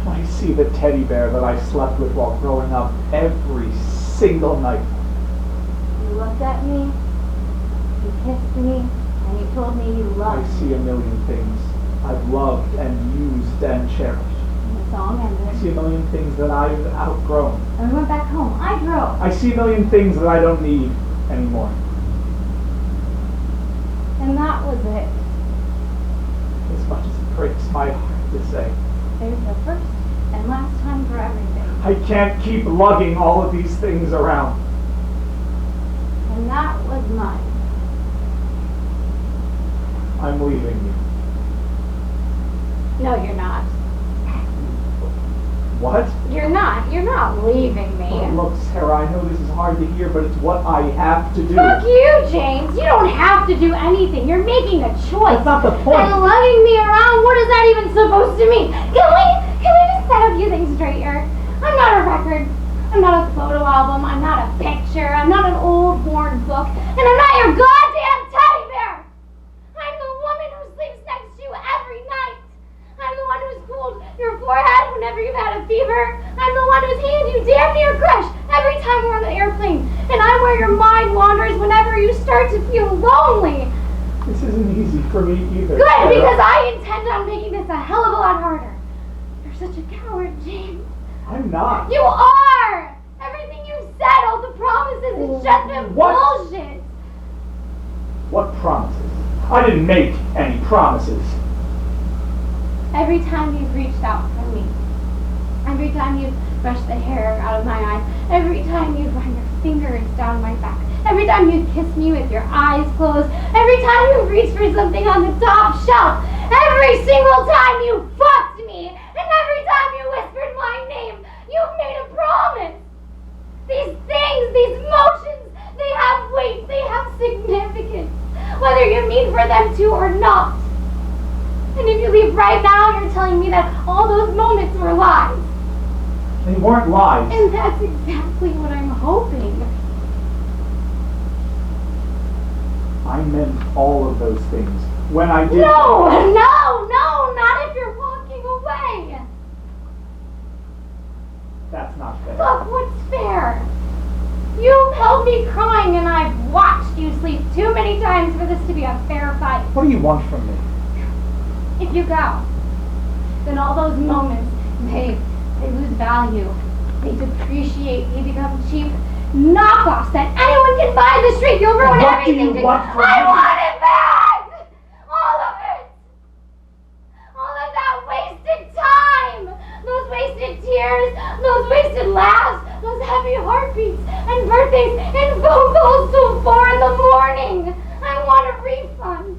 I see the teddy bear that I slept with while growing up every single night. You looked at me, you kissed me, and you told me you loved I me. see a million things I've loved and used and cherished. And the song I ended. see a million things that I've outgrown. And we went back home. I drove. I see a million things that I don't need anymore. And that was it. As much as it breaks my heart to say. There's the first and last time for everything. I can't keep lugging all of these things around. And that was mine. I'm leaving you. No, you're not. What? You're not. You're not leaving me. Oh, look, Sarah, I know this is hard to hear, but it's what I have to do. Fuck you, James. You don't have to do anything. You're making a choice. That's not the point. And lugging me around, what is that even supposed to mean? Can we just set a few things straight here? I'm not a record. I'm not a photo album. I'm not a picture. I'm not an old worn book. And I'm not your goddamn teddy bear. I'm the woman who sleeps next to you every night. I'm the one who's cooled your forehead whenever you've had a fever. I'm the one whose hand you damn near crush every time we're on the airplane. And I'm where your mind wanders whenever you start to feel lonely. This isn't easy for me either. Good, Sarah. because I intend on making this a hell of a lot harder. You're such a coward, James. I'm not. You are! Everything you've said, all the promises, it's just been What? bullshit. What promises? I didn't make any promises. Every time you've reached out for me, every time you've brushed the hair out of my eyes, every time you've run your fingers down my back, every time you've kissed me with your eyes closed, every time you've reached for something on the top shelf, every single time you fucked me, and every time you whispered my name, you've made a promise. These things, these motions, they have weight, they have significance, whether you mean for them to or not. And if you leave right now, you're telling me that all those moments were lies. They weren't lies. And that's exactly what I'm hoping. I meant all of those things. When I did... No, not if you're walking away. That's not fair. Look, what's fair? You've held me crying and I've watched you sleep too many times for this to be a fair fight. What do you want from me? If you go, then all those moments, they lose value. They depreciate. They become cheap knockoffs that anyone can buy the street. You'll ruin What do everything. you want from I me? want it back! All of it! All of that wasted time! Those wasted tears, those wasted laughs, those heavy heartbeats, and birthdays, and phone calls till 4 in the morning! I want a refund!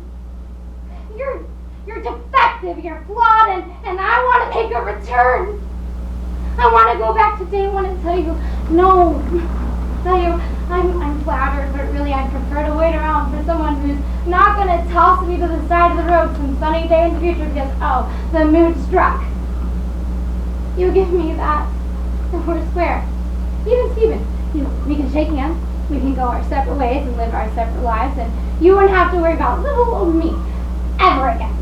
You're defective, you're flawed, and I want to make a return! I want to go back to day one and tell you, no. Tell you, I'm flattered, but really I'd prefer to wait around for someone who's not going to toss me to the side of the road some sunny day in the future because, oh, the mood struck. You give me that, and we're square. Even Steven, we can shake hands, we can go our separate ways and live our separate lives, and you wouldn't have to worry about little old me ever again.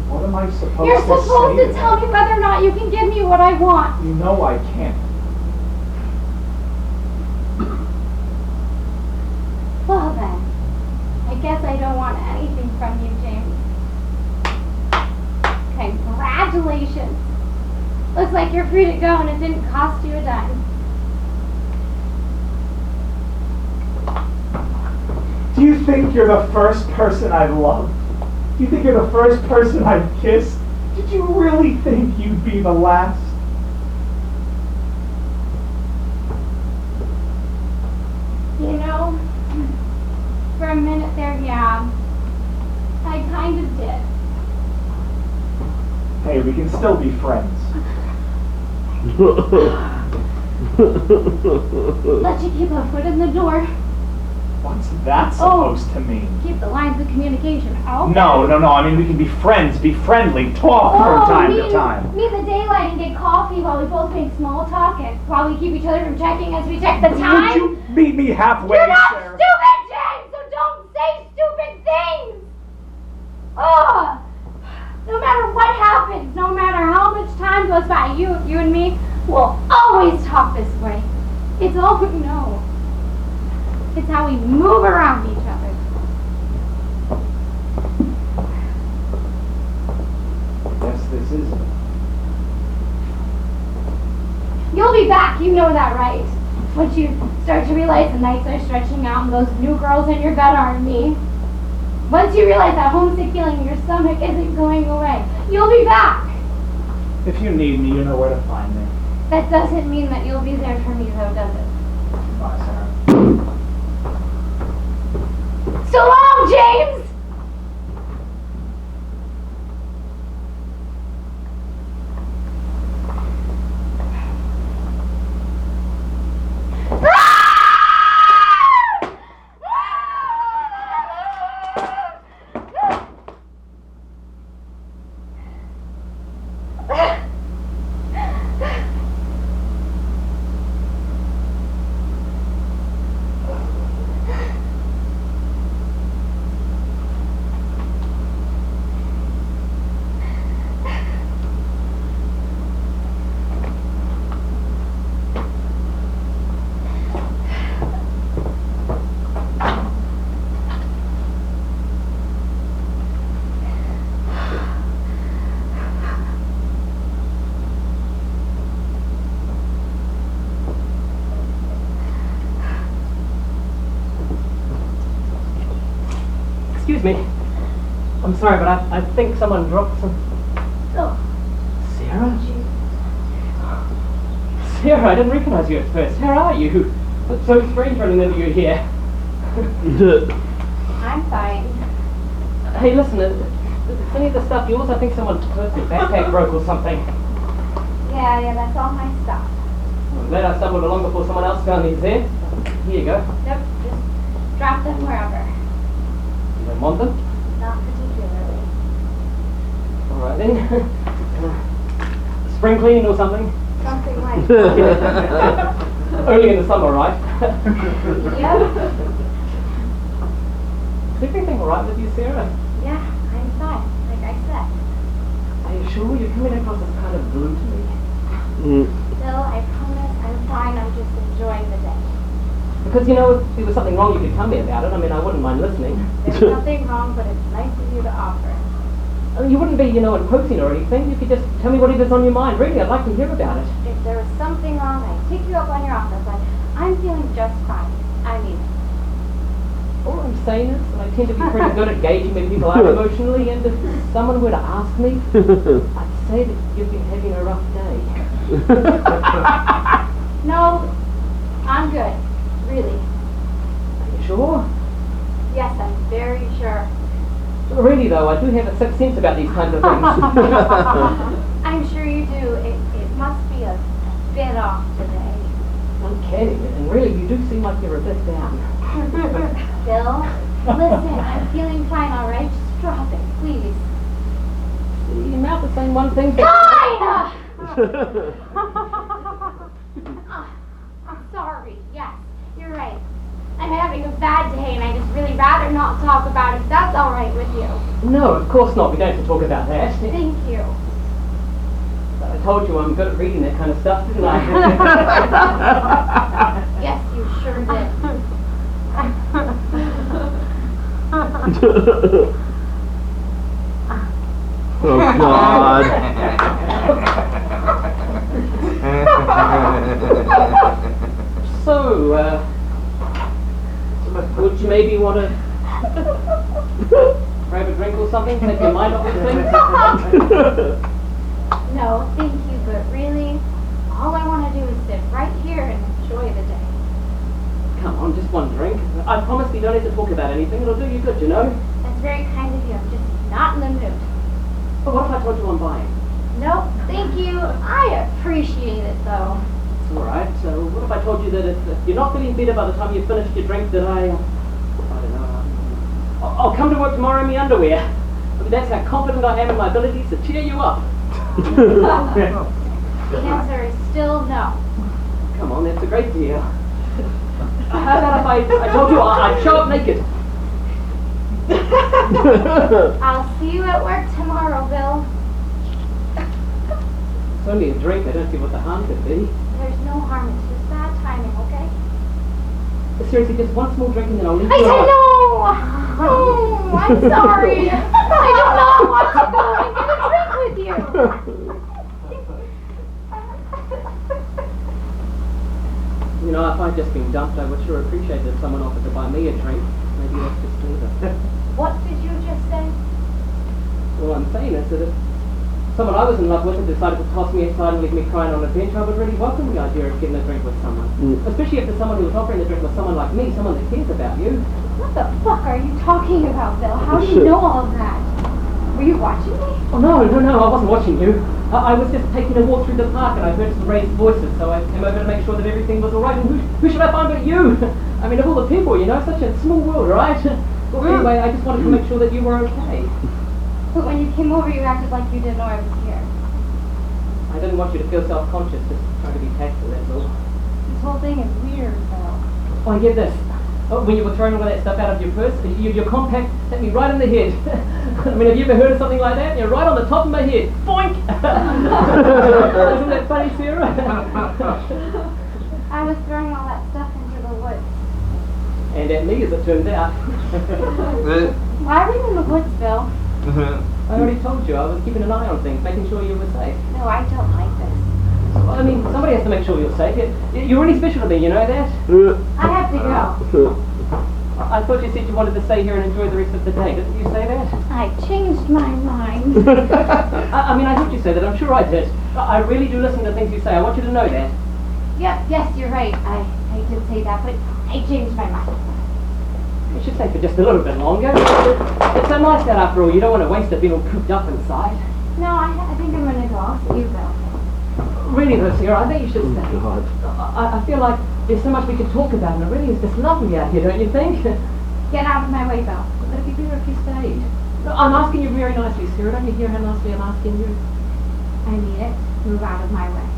What am I supposed You're to supposed say to tell me whether or not you can give me what I want. You know I can't. Well then, I guess I don't want anything from you, James. Congratulations. Looks like you're free to go and it didn't cost you a dime. Do you think you're the first person I've loved? Do you think you're the first person I've kissed? Did you really think you'd be the last? You know, for a minute there, yeah, I kind of did. Hey, we can still be friends. Let you keep a foot in the door. What's that supposed to mean? Keep the lines of communication open. No. I mean, we can be friends, be friendly, talk from time to time. Meet the daylight and get coffee while we both make small talk and while we keep each other from checking as we check the time. Would you meet me halfway, You're not Sarah? stupid, James, so don't say stupid things. Ugh. No matter what happens, no matter how much time goes by, you and me will always talk this way. It's all we know. It's how we move around each other. Yes, this is it. You'll be back, you know that, right? Once you start to realize the nights are stretching out and those new girls in your bed aren't me. Once you realize that homesick feeling in your stomach isn't going away, you'll be back. If you need me, you know where to find me. That doesn't mean that you'll be there for me, though, does it? Bye, Sarah. So long, James! Excuse me. I'm sorry, but I think someone dropped some... Oh, Sarah? Sarah, I didn't recognize you at first. How are you? It's so strange running into you here. I'm fine. Hey, listen, is any of the stuff yours? I think someone's backpack broke or something. Yeah, that's all my stuff. I'm glad I stumbled along before someone else found these there. Here you go. Yep, just drop them wherever. You don't want them? Not particularly. Alright then. Spring cleaning or something? Something like that. Only in the summer, right? Yep. Is everything alright with you, Sarah? Yeah, I'm fine, like I said. Are you sure? You're coming across as kind of blue to me. Still, I promise I'm fine, I'm just enjoying the day. Because, you know, if there was something wrong, you could tell me about it. I mean, I wouldn't mind listening. There's nothing wrong, but it's nice of you to offer. I mean, you wouldn't be, imposing or anything. You could just tell me what it is on your mind. Really, I'd like to hear about it. If there was something wrong, I'd pick you up on your offer, but I'm feeling just fine. I mean, All I'm saying is that I tend to be pretty good at gauging where people are emotionally, and if someone were to ask me, I'd say that you've been having a rough day. no, I'm good. Really. Are you sure? Yes, I'm very sure. Really, though, I do have a sixth sense about these kinds of things. I'm sure you do. It must be a bit off today. Uncanny, and really, you do seem like you're a bit down. Bill, listen, I'm feeling fine, all right? Just drop it, please. Your mouth is saying one thing. Fine! I'm sorry. Yes, you're right. I'm having a bad day, and I just really rather not talk about it. If that's all right with you. No, of course not. We don't have to talk about that. Thank you. I told you I'm good at reading that kind of stuff, didn't I? Yes, you sure did. Oh, God. So, would you maybe want to grab a drink or something, take your mind off the thing? No, thank you, but really, all I want to do is sit right here and enjoy the day. Come on, just one drink. I promise we don't have to talk about anything. It'll do you good, That's very kind of you. I'm just not in the mood. But what if I told you I'm buying? Nope, thank you. I appreciate it, though. It's all right. So what if I told you that if you're not feeling better by the time you've finished your drink, that I don't know. I'll come to work tomorrow in my underwear. I mean, that's how confident I am in my abilities to cheer you up. The answer is still no. Come on, that's a great deal. How about if I told you I'd show up naked? I'll see you at work tomorrow, Bill. It's only a drink. I don't see what the harm could be. There's no harm. It's just bad timing, okay? But seriously, just one small drink and then I'll leave I you said alone. no! Oh, I'm sorry. I do not want to go and get a drink with you. If I'd just been dumped, I would sure appreciate it if someone offered to buy me a drink. Maybe that's just leave it. What did you just say? All I'm saying is that if someone I was in love with had decided to toss me aside and leave me crying on a bench, I would really welcome the idea of getting a drink with someone. Especially if the someone who was offering the drink was someone like me, someone that cares about you. What the fuck are you talking about, Bill? How do you know all of that? Were you watching me? Oh, no, I wasn't watching you. I was just taking a walk through the park and I heard some raised voices, so I came over to make sure that everything was all right. And who should I find but you? I mean, of all the people, such a small world, right? Well, anyway, I just wanted to make sure that you were okay. But when you came over, you acted like you didn't know I was here. I didn't want you to feel self-conscious, just trying to be tactful, that's all. This whole thing is weird, Bill. Oh, and get this. When you were throwing all that stuff out of your purse, your compact hit me right in the head. I mean, have you ever heard of something like that? You're right on the top of my head. Boink! Isn't that funny, Sarah? I was throwing all that stuff into the woods. And at me, as it turned out. Why were you in the woods, Bill? I already told you, I was keeping an eye on things, making sure you were safe. No, I don't like this. Well, I mean, somebody has to make sure you're safe. You're really special to me, you know that? I have to go. I thought you said you wanted to stay here and enjoy the rest of the day. Didn't you say that? I changed my mind. I mean, I heard you say that. I'm sure I did. I really do listen to things you say. I want you to know that. Yes, you're right. I did say that, but I changed my mind. You should stay for just a little bit longer. It's so nice out after all. You don't want to waste it being all cooped up inside. No, I think I'm gonna go. I'll see you, Bill. Really though, Sarah, I think you should stay. God. I feel like there's so much we could talk about, and it really is just lovely out here, don't you think? Get out of my way, Bill. But it'd be better if you stayed. No, I'm asking you very nicely, Sarah. Don't you hear how nicely I'm asking you? I mean it. Move out of my way.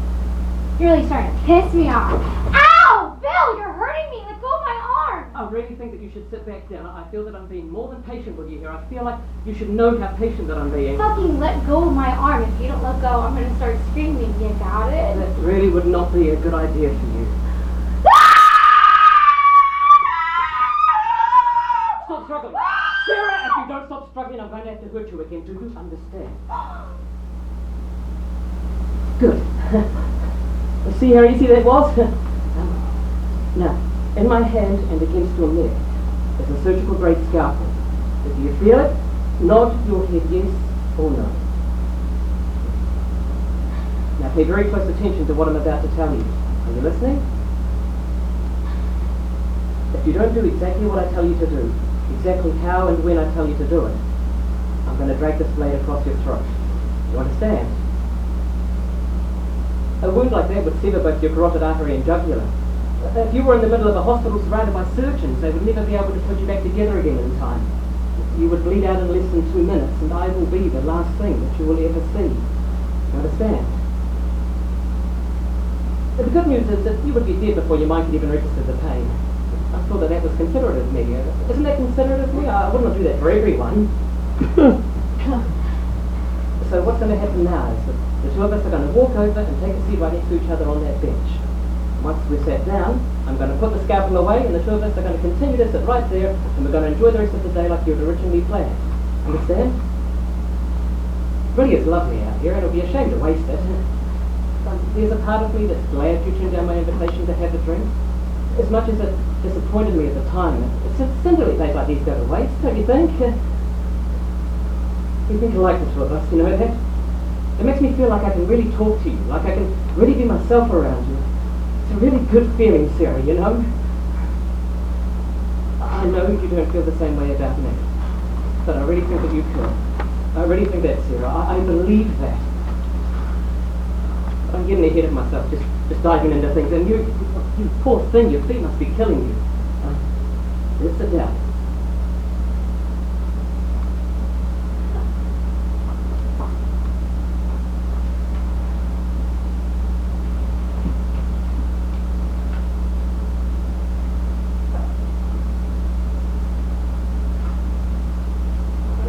You're really starting to piss me off. Ow! Bill, you're hurting me. Let go of my arm. I really think that you should sit back down. I feel that I'm being more than patient with you here. I feel like you should know how patient that I'm being. Fucking let go of my arm. If you don't let go, I'm gonna start screaming. You got it? That really would not be a good idea for you. Stop struggling. Sarah, if you don't stop struggling, I'm going to have to to hurt you again, do you understand? Good. See how easy that was? Now, in my hand and against your neck is a surgical grade scalpel. Do you feel it? Nod your head yes or no. Now pay very close attention to what I'm about to tell you. Are you listening? If you don't do exactly what I tell you to do, exactly how and when I tell you to do it, I'm going to drag this blade across your throat. You understand? A wound like that would sever both your carotid artery and jugular. If you were in the middle of a hospital surrounded by surgeons, they would never be able to put you back together again in time. You would bleed out in less than 2 minutes, and I will be the last thing that you will ever see. You understand? The good news is that you would be dead before your mind could even register the pain. I thought that was considerate of me. Isn't that considerate of me? I wouldn't do that for everyone. So what's going to happen now is that the two of us are going to walk over and take a seat right next to each other on that bench. Once we've sat down, I'm going to put the scalpel away, and the two of us are going to continue to sit right there, and we're going to enjoy the rest of the day like you had originally planned. Understand? It really is lovely out here, and it'll be a shame to waste it. There's a part of me that's glad you turned down my invitation to have a drink. As much as it disappointed me at the time, it's sincerely days like these go to waste, don't you think? You think you like the two of us, you know that? It makes me feel like I can really talk to you, like I can really be myself around you. It's a really good feeling, Sarah, you know? I know you don't feel the same way about me, but I really think that you could. I really think that, Sarah. I believe that. I'm getting ahead of myself, just diving into things, and you poor thing, your feet must be killing you. Let's sit down.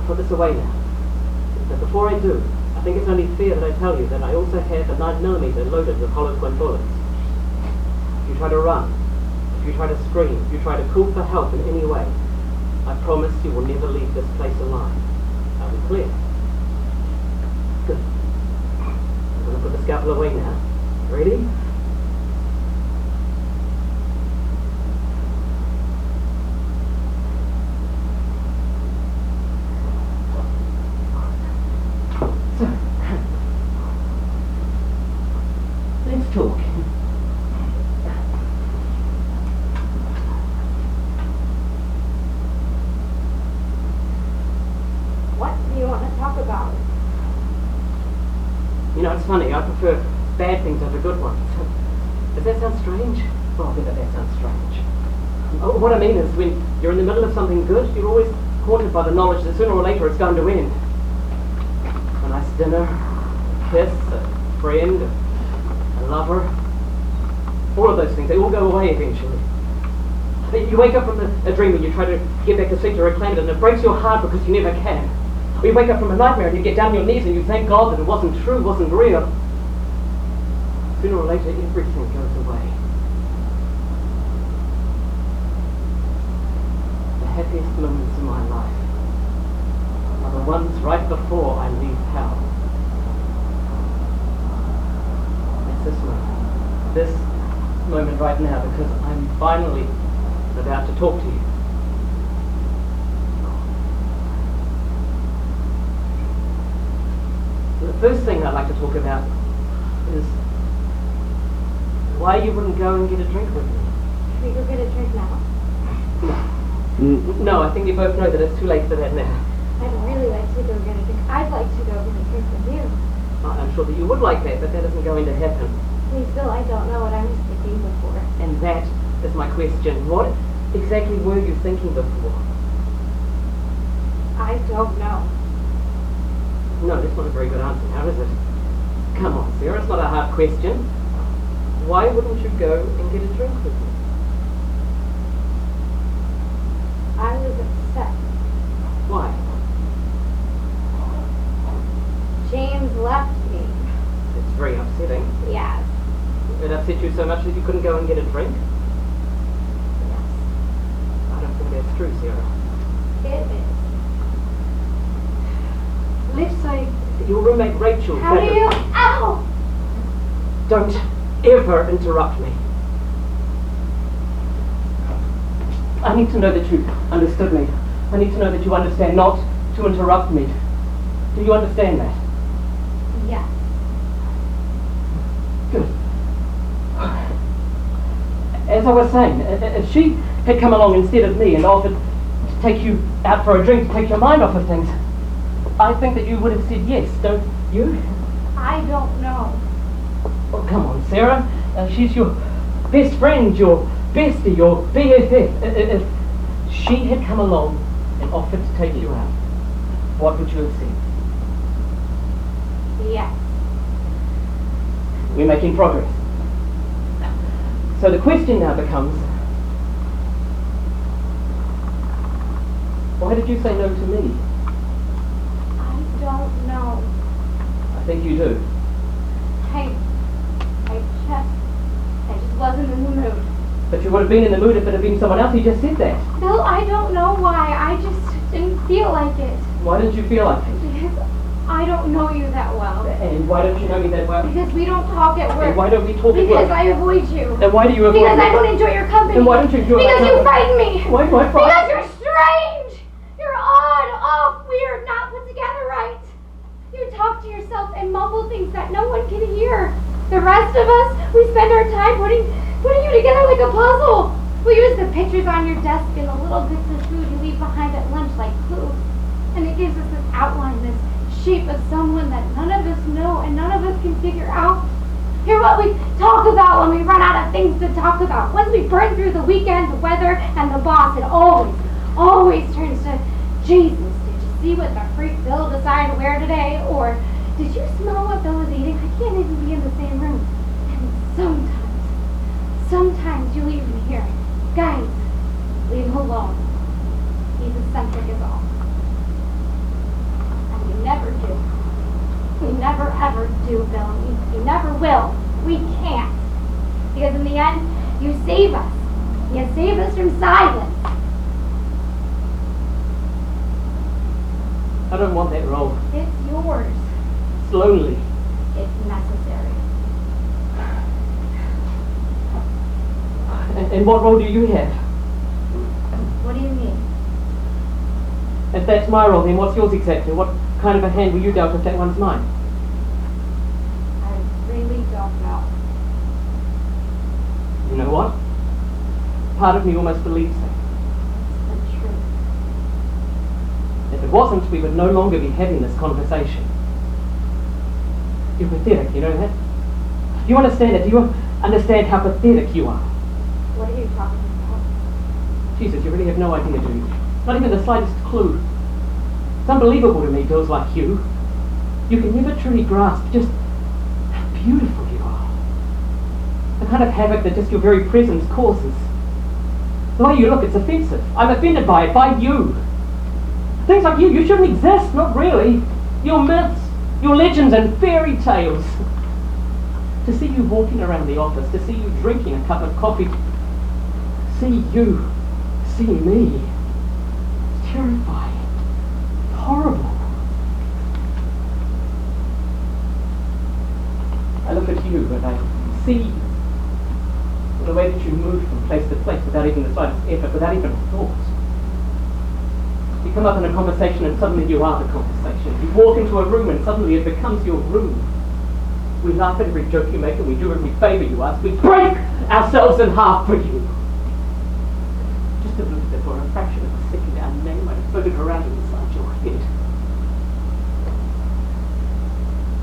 Put this away now. But before I do, I think it's only fair that I tell you that I also have a 9mm loaded with hollow point bullets. If you try to run, if you try to scream, if you try to call for help in any way, I promise you will never leave this place alive. Are we clear? Good. I'm going to put the scalpel away now. Ready? Let's talk. What do you want to talk about? You know, it's funny, I prefer bad things over good ones. Does that sound strange? Oh, I think that sounds strange. Oh, what I mean is, when you're in the middle of something good, you're always haunted by the knowledge that sooner or later it's going to end. A nice dinner, a kiss, a friend, a lover, all of those things, they all go away eventually. You wake up from a dream and you try to get back to sleep to reclaim it, and it breaks your heart because you never can. Or you wake up from a nightmare and you get down on your knees and you thank God that it wasn't true, wasn't real. Sooner or later, everything goes away. The happiest moments in my life are the ones right before I leave hell. It's this moment right now, because I'm finally about to talk to you. The first thing I'd like to talk about is why you wouldn't go and get a drink with me. Should we go get a drink now? No, I think you both know that it's too late for that now. I'd really like to go get a drink. I'd like to go get a drink with you. I'm sure that you would like that, but that isn't going to happen. Please, Bill, I don't know what I was thinking before. And that is my question. What exactly were you thinking before? I don't know. No, that's not a very good answer now, is it? Come on, Sarah, it's not a hard question. Why wouldn't you go and get a drink with me? I was upset. Why? James left me. It's very upsetting. Yes. It upset you so much that you couldn't go and get a drink? Yes. I don't think that's true, Sarah. It is. let's say that your roommate Rachel... How do you... Ow! Don't ever interrupt me. I need to know that you understood me. I need to know that you understand not to interrupt me. Do you understand that? Yes. Good. As I was saying, if she had come along instead of me and offered to take you out for a drink to take your mind off of things, I think that you would have said yes, don't you? I don't know. Oh, come on, Sarah. She's your best friend, your bestie, your BFF. If she had come along and offered to take you out, what would you have said? Yes. We're making progress. So the question now becomes, why did you say no to me? I don't know. I think you do. I just wasn't in the mood. But you would have been in the mood if it had been someone else. You just said that. No, I don't know why. I just didn't feel like it. Why didn't you feel like it? Because I don't know you that well. And why don't you know me that well? Because we don't talk at work. And why don't we talk at Because work? I avoid you. And why do you avoid Because me? I don't enjoy your company. And why don't you enjoy my Because you company? frighten me. Why do I frighten Because you? you're strange. You're odd, off, weird, not put together right. You talk to yourself and mumble things that no one can hear. The rest of us, we spend our time putting you together like a puzzle. We use the pictures on your desk and the little bits of food you leave behind at lunch like clues. And it gives us this outline, this shape of someone that none of us know and none of us can figure out. Hear what we talk about when we run out of things to talk about. Once we burn through the weekend, the weather, and the boss, it always turns to Jesus. Did you see what the freak Bill decided to wear today? Or did you smell what Bill was eating? I can't even be in the same room. And sometimes you leave me here. Guys, leave him alone. He's eccentric as all. And we never do. We never ever do, Bill. We never will. We can't. Because in the end, you save us. You save us from silence. I don't want that role. It's yours. It's lonely. It's necessary. And what role do you have? What do you mean? If that's my role, then what's yours exactly? What kind of a hand were you dealt if that one's mine? I really don't know. You know what? Part of me almost believes that. It's the truth. If it wasn't, we would no longer be having this conversation. You're pathetic, you know that? Do you understand it? Do you understand how pathetic you are? What are you talking about? Jesus, you really have no idea, do you? Not even the slightest clue. It's unbelievable to me, girls like you. You can never truly grasp just how beautiful you are. The kind of havoc that just your very presence causes. The way you look, it's offensive. I'm offended by it, by you. Things like you shouldn't exist, not really. Your myths, your legends and fairy tales. To see you walking around the office, to see you drinking a cup of coffee, see you, see me. It's terrifying. It's horrible. I look at you and I see the way that you move from place to place without even the slightest effort, without even a thought. You come up in a conversation and suddenly you are the conversation. You walk into a room and suddenly it becomes your room. We laugh at every joke you make and we do every favour you ask. We break ourselves in half for you. Just to believe that for a fraction of a second our name might have floated around inside your head.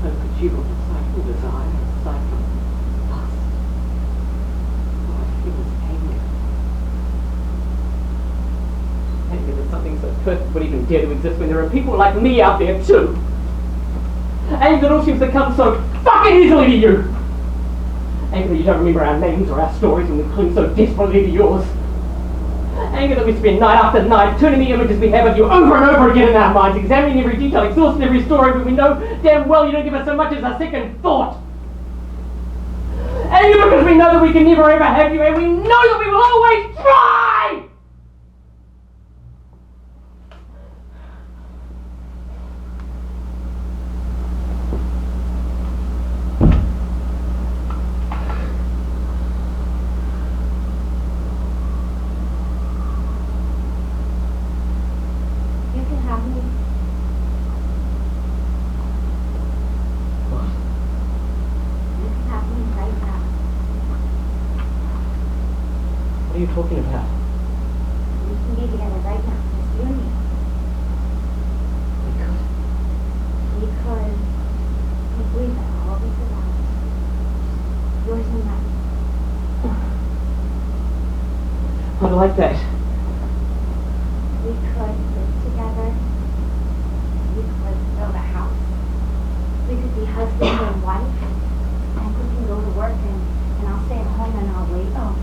I look at you aside from desire, aside from lust. All I feel is anger. Anger that something so perfect would even dare to exist when there are people like me out there too. Anger that all seems to come so fucking easily to you. Anger that you don't remember our names or our stories when we cling so desperately to yours. Anger that we spend night after night turning the images we have of you over and over again in our minds, examining every detail, exhausting every story, but we know damn well you don't give us so much as a second thought. Anger because we know that we can never ever have you, and we know that we will always try! you talking about? We can be together right now, just you and me. Because I believe that all of this is ours. Yours and mine. I like that. We could live together. We could build a house. We could be husband and wife. And we can go to work and I'll stay at home and I'll wait. Oh,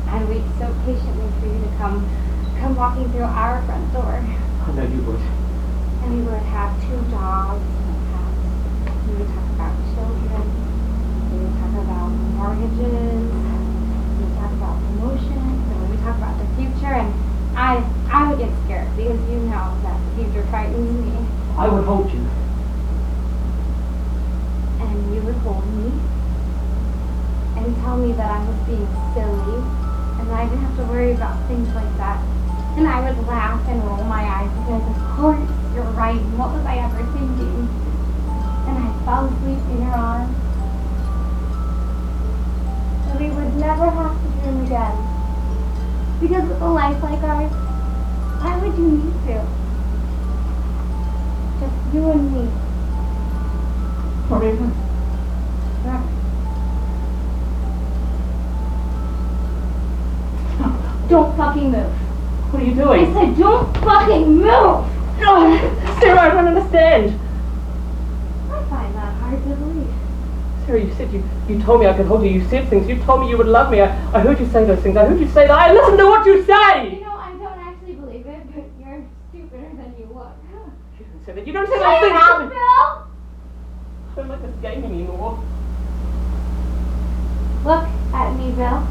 and wait so patiently for you to come walking through our front door. I know you would. And we would have 2 dogs and a cat. We would talk about children. We would talk about mortgages. We would talk about promotions. And we would talk about the future. And I would get scared because you know that the future frightens me. I would hold you. And you would hold me. And tell me that I was being silly. And that I didn't have to worry about things like that. And I would laugh and roll my eyes because of course you're right. What was I ever thinking? And I'd fall asleep in your arms. And we would never have to dream again. Because with a life like ours, why would you need to? Just you and me. Forever. Forever. Don't fucking move. What are you I doing? said don't fucking move! No! Sarah, I don't understand. I find that hard to believe. Sarah, you said you told me I could hold you. You said things. You told me you would love me. I heard you say those things. I heard you say that. I listened to what you say! You know, I don't actually believe it, but you're stupider than you look. You don't say that. You don't say Say those it things. out, Bill! I don't like this game anymore. Look at me, Bill.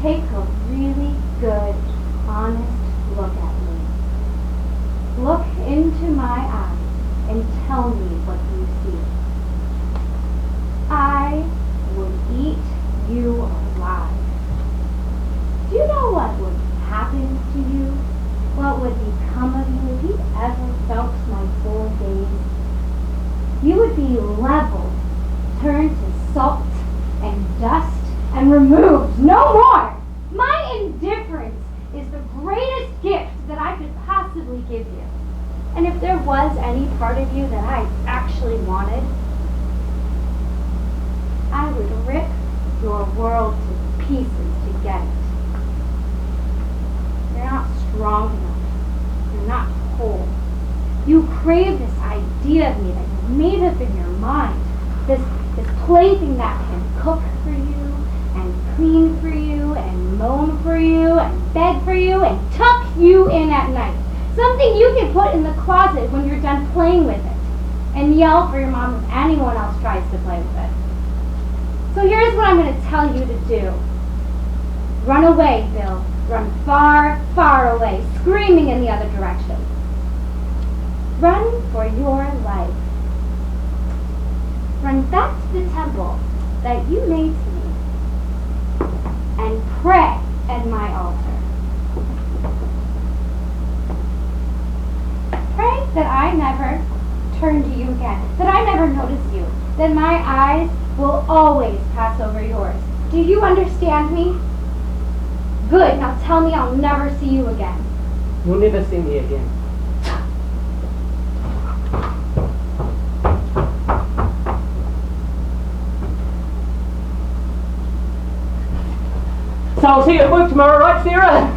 Take a really good, honest look at me. Look into my eyes and tell me what you see. I would eat you alive. Do you know what would happen to you? What would become of you if you ever felt my full gaze? You would be leveled, turned to salt and dust, and removed, no more! My indifference is the greatest gift that I could possibly give you. And if there was any part of you that I actually wanted, I would rip your world to pieces to get it. You're not strong enough. You're not whole. You crave this idea of me that you've made up in your mind. This plaything that can cook for you, and clean for you, and moan for you, and beg for you, and tuck you in at night. Something you can put in the closet when you're done playing with it, and yell for your mom if anyone else tries to play with it. So here's what I'm going to tell you to do. Run away, Bill. Run far, far away, screaming in the other direction. Run for your life. Run back to the temple that you made to me and pray at my altar. Pray that I never turn to you again, that I never notice you, that my eyes will always pass over yours. Do you understand me? Good, now tell me I'll never see you again. You'll never see me again. So I'll see you at work tomorrow, right, Sarah?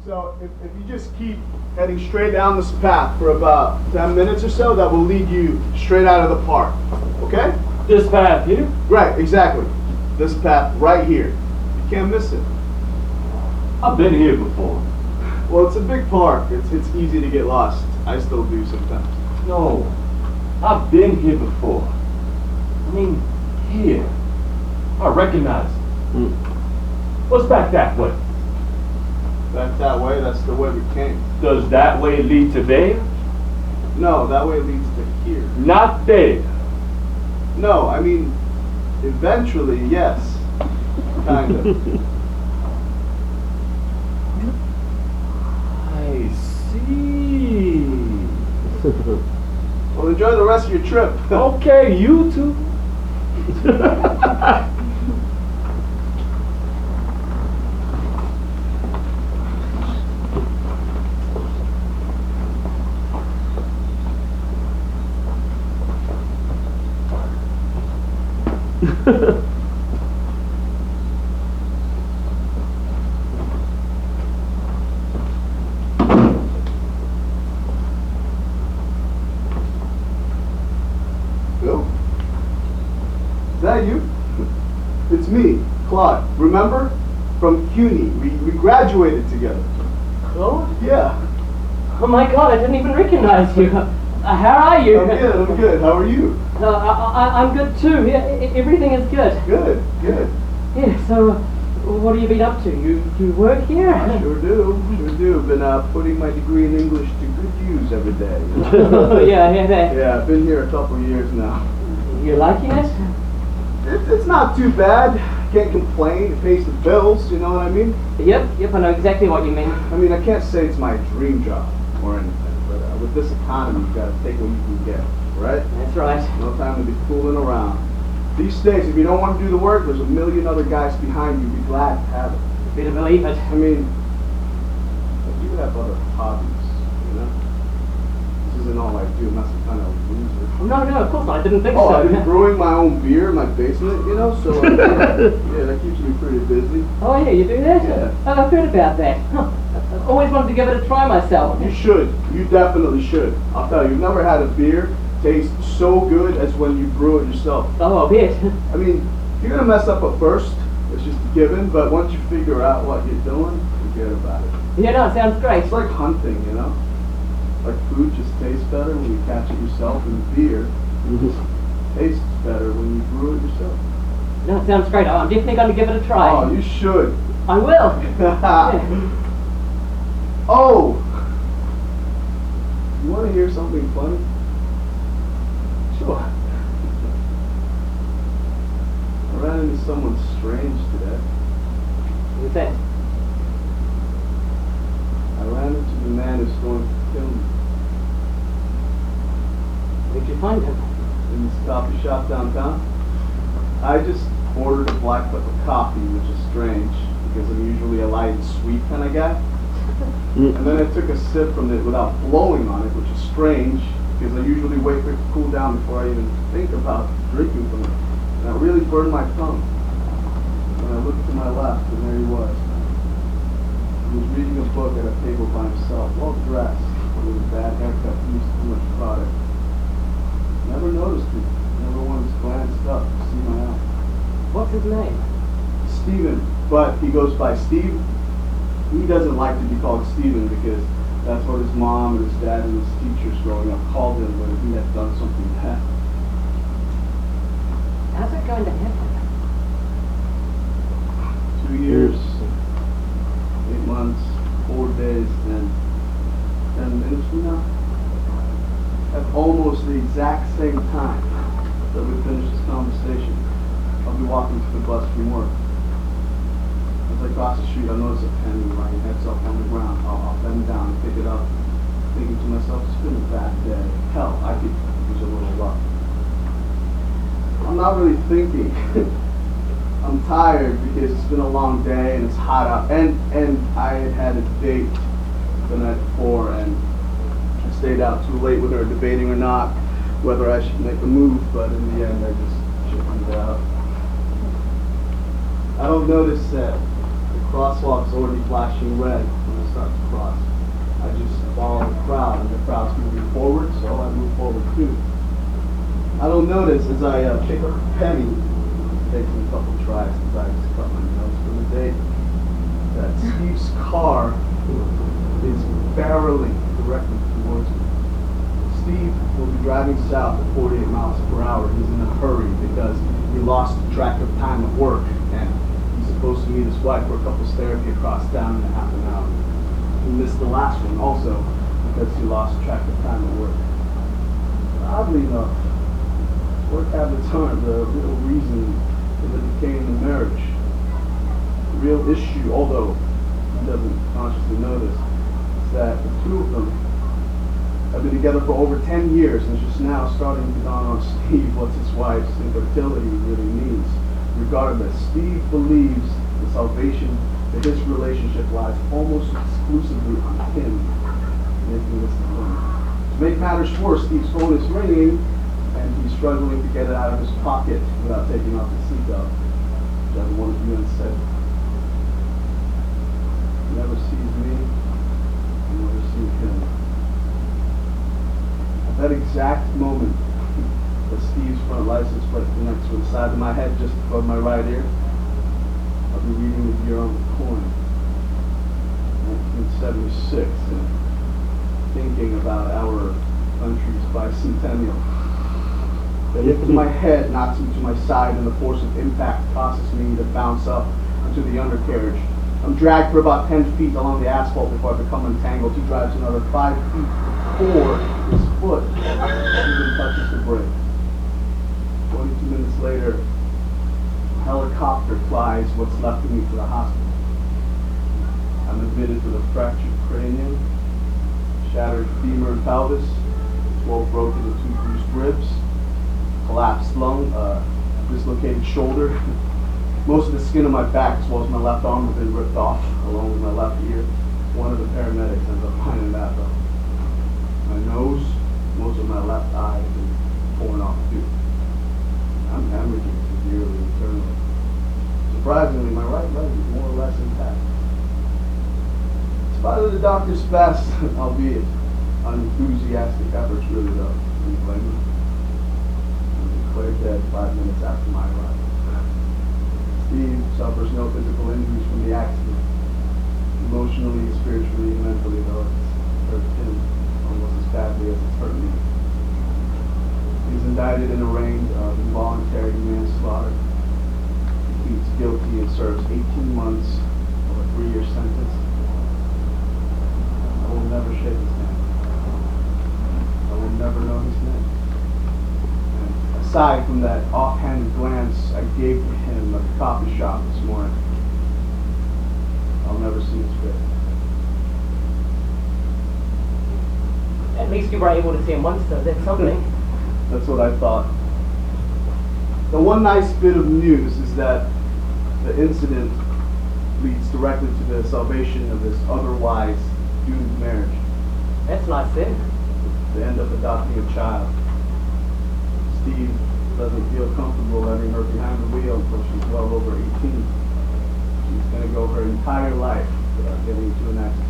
So if you just keep heading straight down this path for about 10 minutes or so, that will lead you straight out of the park. Okay? This path here? Right, exactly. This path right here. You can't miss it. I've been here before. Well, it's a big park. It's easy to get lost. I still do sometimes. No, I've been here before. I mean, here. I recognize it. What's back that way? Back that way, that's the way we came. Does that way lead to there? No, that way leads to here. Not there. No, I mean, eventually, yes. Kind of. I see. Well, enjoy the rest of your trip. Okay, you too. Bill? Is that you? It's me, Claude. Remember? From CUNY. We graduated together. Claude? Yeah. Oh my God, I didn't even recognize you. How are you? I'm good. How are you? I'm good too. Yeah, everything is good. Good. Yeah, so what have you been up to? You work here? Sure do. Been putting my degree in English to good use every day. Yeah, that. Yeah, I've been here a couple of years now. You liking it? It's not too bad. Can't complain. It pays the bills, you know what I mean? Yep, I know exactly what you mean. I mean, I can't say it's my dream job or anything, but with this economy, you gotta take what you can get, right? That's right. No time to be fooling around. These days, if you don't want to do the work, there's a million other guys behind you. Be glad to have it. Better believe it. I mean, I do have other hobbies, you know? This isn't all I do. I'm not some kind of loser. No, of course not. I didn't think Oh, so. I've been brewing my own beer in my basement, you know, so yeah, that keeps me pretty busy. Oh yeah, you do that? Yeah. I've heard about that. Huh. I've always wanted to give it a try myself. You should. You definitely should. I'll tell you, you've never had a beer taste so good as when you brew it yourself. Oh, I'll bet. I mean, you're gonna mess up at first. It's just a given, but once you figure out what you're doing, forget about it. Yeah, no, it sounds great. It's like hunting, you know? Like food just tastes better when you catch it yourself, and beer tastes better when you brew it yourself. No, it sounds great. I'm definitely going to give it a try. Oh, you should. I will. Yeah. Oh! You want to hear something funny? Sure. I ran into someone strange today. Who's that? I ran into the man who's going to kill me Where'd you find him? in this coffee shop downtown. I just ordered a black cup of coffee, which is strange because I'm usually a light and sweet kind of guy. And then I took a sip from it without blowing on it, which is strange because I usually wait for it to cool down before I even think about drinking from it. And it really burned my tongue. When I looked to my left, and there he was. He was reading a book at a table by himself, well dressed, with a bad haircut, used too much product. Never noticed him. Never once glanced up to see my eye. What's his name? Stephen, but he goes by Steve. He doesn't like to be called Stephen because that's what his mom and his dad and his teachers growing up called him when he had done something bad. How's it going to happen? 2 years, 8 months, 4 days, and 10 minutes from now. At almost the exact same time that we finish this conversation, I'll be walking to the bus from work. As I cross the street, I'll notice a penny lying heads up on the ground. I'll bend down and pick it up, thinking to myself, it's been a bad day. Hell, I could use a little luck. I'm not really thinking. I'm tired because it's been a long day and it's hot out. And I had a date the night before and I stayed out too late with her, debating or not whether I should make a move, but in the end I just chickened out. I don't notice that the crosswalk's already flashing red when I start to cross. I just follow the crowd and the crowd's moving forward, so I move forward too. I don't notice as I pick up a penny, taking a couple tries since I just cut my nose for the day, that Steve's car is barreling directly towards me. Steve will be driving south at 48 miles per hour. He's in a hurry because he lost track of time at work and he's supposed to meet his wife for a couples therapy across town in a half an hour. He missed the last one also because he lost track of time at work. Oddly enough, work habits aren't the real reason for the decay in the marriage. The real issue, although he doesn't consciously know this, is that the two of them have been together for over 10 years, and it's just now starting to dawn on Steve what his wife's infertility really means. Regardless, Steve believes the salvation that his relationship lies almost exclusively on him making this decision. To make matters worse, Steve's phone is ringing, and he's struggling to get it out of his pocket without taking off his seatbelt. Whichever one of you said, "He never sees me, I never see him." At that exact moment, that Steve's front license plate connects with the side of my head just above my right ear, I'll be reading the year on the coin, 1976, and thinking about our country's bicentennial. The hit to my head knocks me to my side, and the force of impact causes me to bounce up into the undercarriage. I'm dragged for about 10 feet along the asphalt before I become entangled. He drives another 5 feet before his foot even touches the brake. 22 minutes later, a helicopter flies what's left of me to the hospital. I'm admitted with a fractured cranium, shattered femur and pelvis, 12 broken and 2 bruised ribs, collapsed lung, dislocated shoulder. Most of the skin on my back as well as my left arm have been ripped off, along with my left ear. One of the paramedics ends up finding that though. My nose, most of my left eye have been torn off too. I'm hemorrhaging severely internally. Surprisingly, my right leg is more or less intact. In spite of the doctor's best, albeit unenthusiastic efforts, really though, I'm declared dead 5 minutes after my arrival. Steve suffers no physical injuries from the accident. Emotionally, spiritually, and mentally, though, it's hurt him almost as badly as it's hurt me. He's indicted and arraigned of involuntary manslaughter. He pleads guilty and serves 18 months of a 3-year sentence. I will never shake his hand. I will never know his name. And aside from that offhand glance I gave to him at the coffee shop this morning, I'll never see his face. At least you were able to see him once, though. That's something. That's what I thought. The one nice bit of news is that the incident leads directly to the salvation of this otherwise doomed marriage. That's nice, then. They end up adopting a child. Steve doesn't feel comfortable letting her behind the wheel until she's well over 18. She's going to go her entire life without getting into an accident.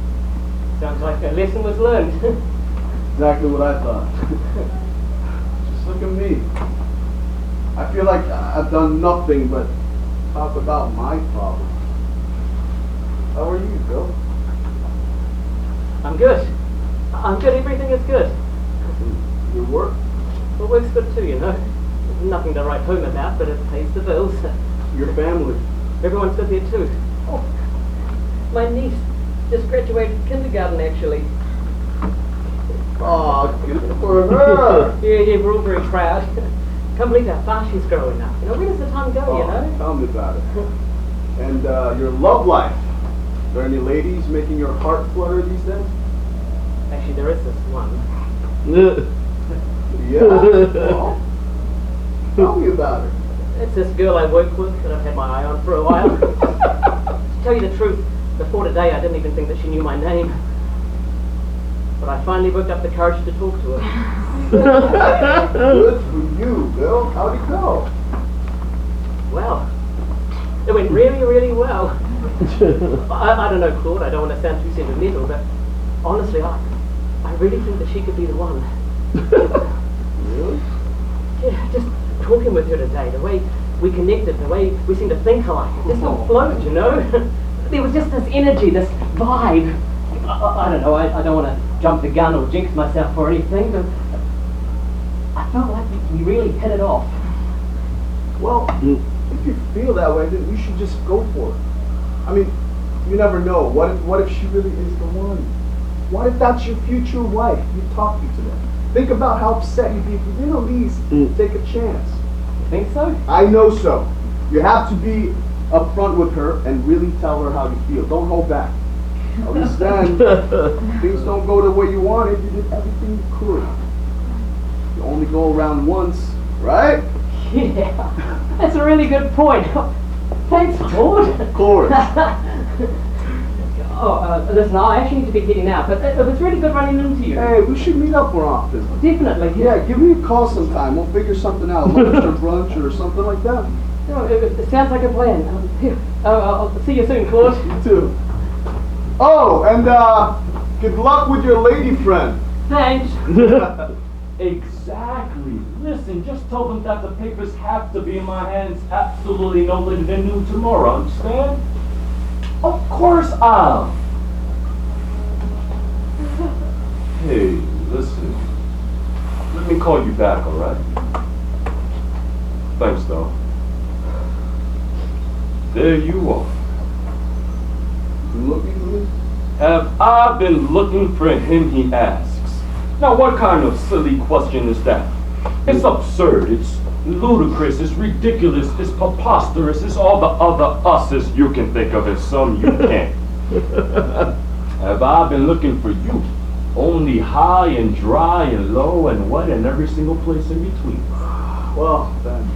Sounds like a lesson was learned. Exactly what I thought. Just look at me. I feel like I've done nothing but talk about my problems. How are you, Bill? I'm good. I'm good. Everything is good. Your work? Well, work's good too, you know. There's nothing to write home about, but it pays the bills. Your family? Everyone's good here too. Oh, my niece just graduated kindergarten, actually. Oh, good for her. Yeah, we're all very proud. Can't believe how fast she's growing up. You know, where does the time go, you know? Tell me about it. And your love life. Are there any ladies making your heart flutter these days? Actually, there is this one. Yeah? Well, tell me about her. It's this girl I work with that I've had my eye on for a while. To tell you the truth, before today I didn't even think that she knew my name. But I finally worked up the courage to talk to her. Good for you, Bill. How'd it go? Well, it went really, really well. I don't know, Claude, I don't want to sound too sentimental, but honestly, I really think that she could be the one. Really? Yeah, just talking with her today, the way we connected, the way we seemed to think alike, it just all flowed, you know? There was just this energy, this vibe. I don't know, I don't want to jump the gun or jinx myself or anything, but I felt like we really hit it off. Well, if you feel that way, then you should just go for it. I mean, you never know. What if she really is the one? What if that's your future wife you talked to today? Think about how upset you'd be if you didn't at least take a chance. You think so? I know so. You have to be up front with her and really tell her how you feel. Don't hold back. At least then, things don't go the way you wanted. You did everything you could. You only go around once, right? Yeah, that's a really good point. Thanks, George. Of course. Listen, I actually need to be heading out, but it was really good running into you. Hey, we should meet up more often. Definitely. Yeah, give me a call sometime. We'll figure something out. Lunch or brunch or something like that. No, it sounds like a plan. I'll see you soon, Claude. You too. Oh, and good luck with your lady friend. Thanks. Exactly. Listen, just tell them that the papers have to be in my hands absolutely no later than noon tomorrow, understand? Of course I'll. Hey, listen. Let me call you back, alright? Thanks, though. There you are. You looking for me? Have I been looking for him, he asks. Now, what kind of silly question is that? It's absurd, it's ludicrous, it's ridiculous, it's preposterous, it's all the other us's you can think of and some you can't. Have I been looking for you? Only high and dry and low and wet and every single place in between. Well, then,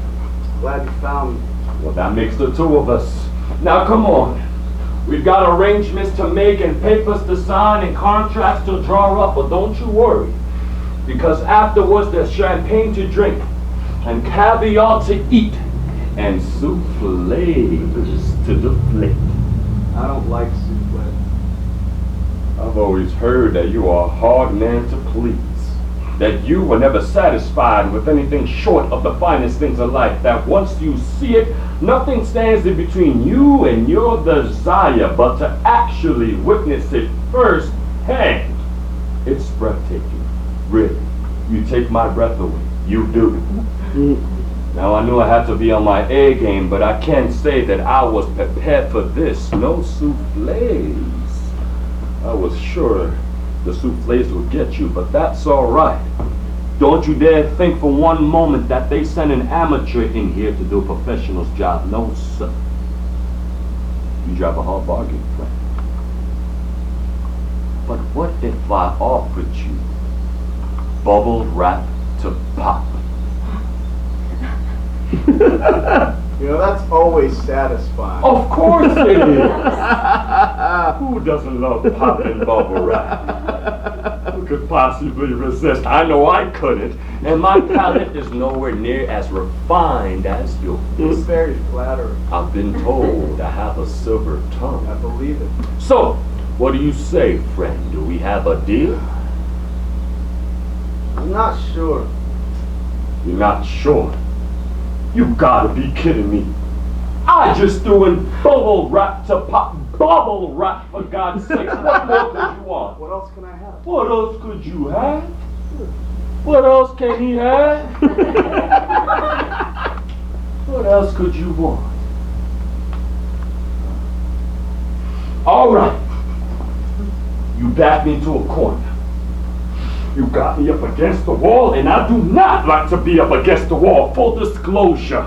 glad you found me. Well, that makes the two of us. Now, come on. We've got arrangements to make and papers to sign and contracts to draw up, but don't you worry. Because afterwards there's champagne to drink and caviar to eat and soufflés to deflate. I don't like souffle. I've always heard that you are a hard man to please. That you were never satisfied with anything short of the finest things in life. That once you see it, nothing stands in between you and your desire, but to actually witness it firsthand. It's breathtaking. Really. You take my breath away. You do. Now I knew I had to be on my A game, but I can't say that I was prepared for this. No soufflés. I was sure the soufflés would get you, but that's all right. Don't you dare think for one moment that they sent an amateur in here to do a professional's job. No, sir. You drive a hard bargain, friend. But what if I offered you bubble wrap to pop? You know, that's always satisfying. Of course it is. Who doesn't love popping bubble wrap? Who could possibly resist? I know I couldn't, and my palate is nowhere near as refined as yours. It's very flattering. I've been told I have a silver tongue. I believe it. So, what do you say, friend? Do we have a deal? I'm not sure. You're not sure? You gotta be kidding me. I just threw in bubble wrap to pop. Bubble wrap, for God's sake. What more could you want? What else can I have? What else could you have? What else can he have? What else could you want? All right. You backed me into a corner. You got me up against the wall, and I do not like to be up against the wall. Full disclosure.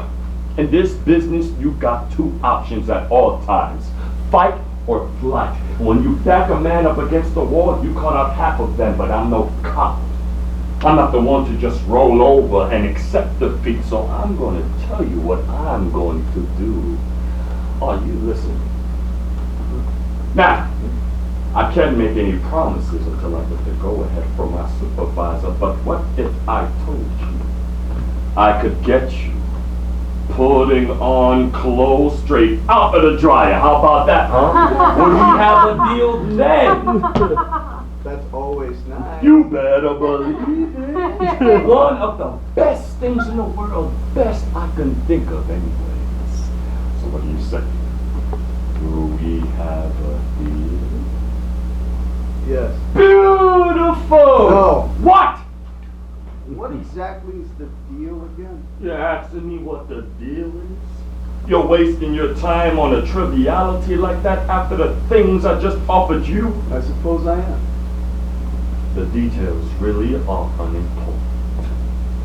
In this business, you got two options at all times. Fight or flight. When you back a man up against the wall, you cut off half of them, but I'm no cop. I'm not the one to just roll over and accept defeat, so I'm going to tell you what I'm going to do. Are you listening? Now, I can't make any promises until I get the go-ahead from my supervisor, but what if I told you I could get you putting on clothes straight out of the dryer? How about that, huh? Would we have a deal then? That's always nice. You better believe it. One of the best things in the world, best I can think of anyways. So what do you say? Do we have a deal? Yes. Beautiful! No. What? What exactly is the deal again? You're asking me what the deal is? You're wasting your time on a triviality like that after the things I just offered you? I suppose I am. The details really are unimportant.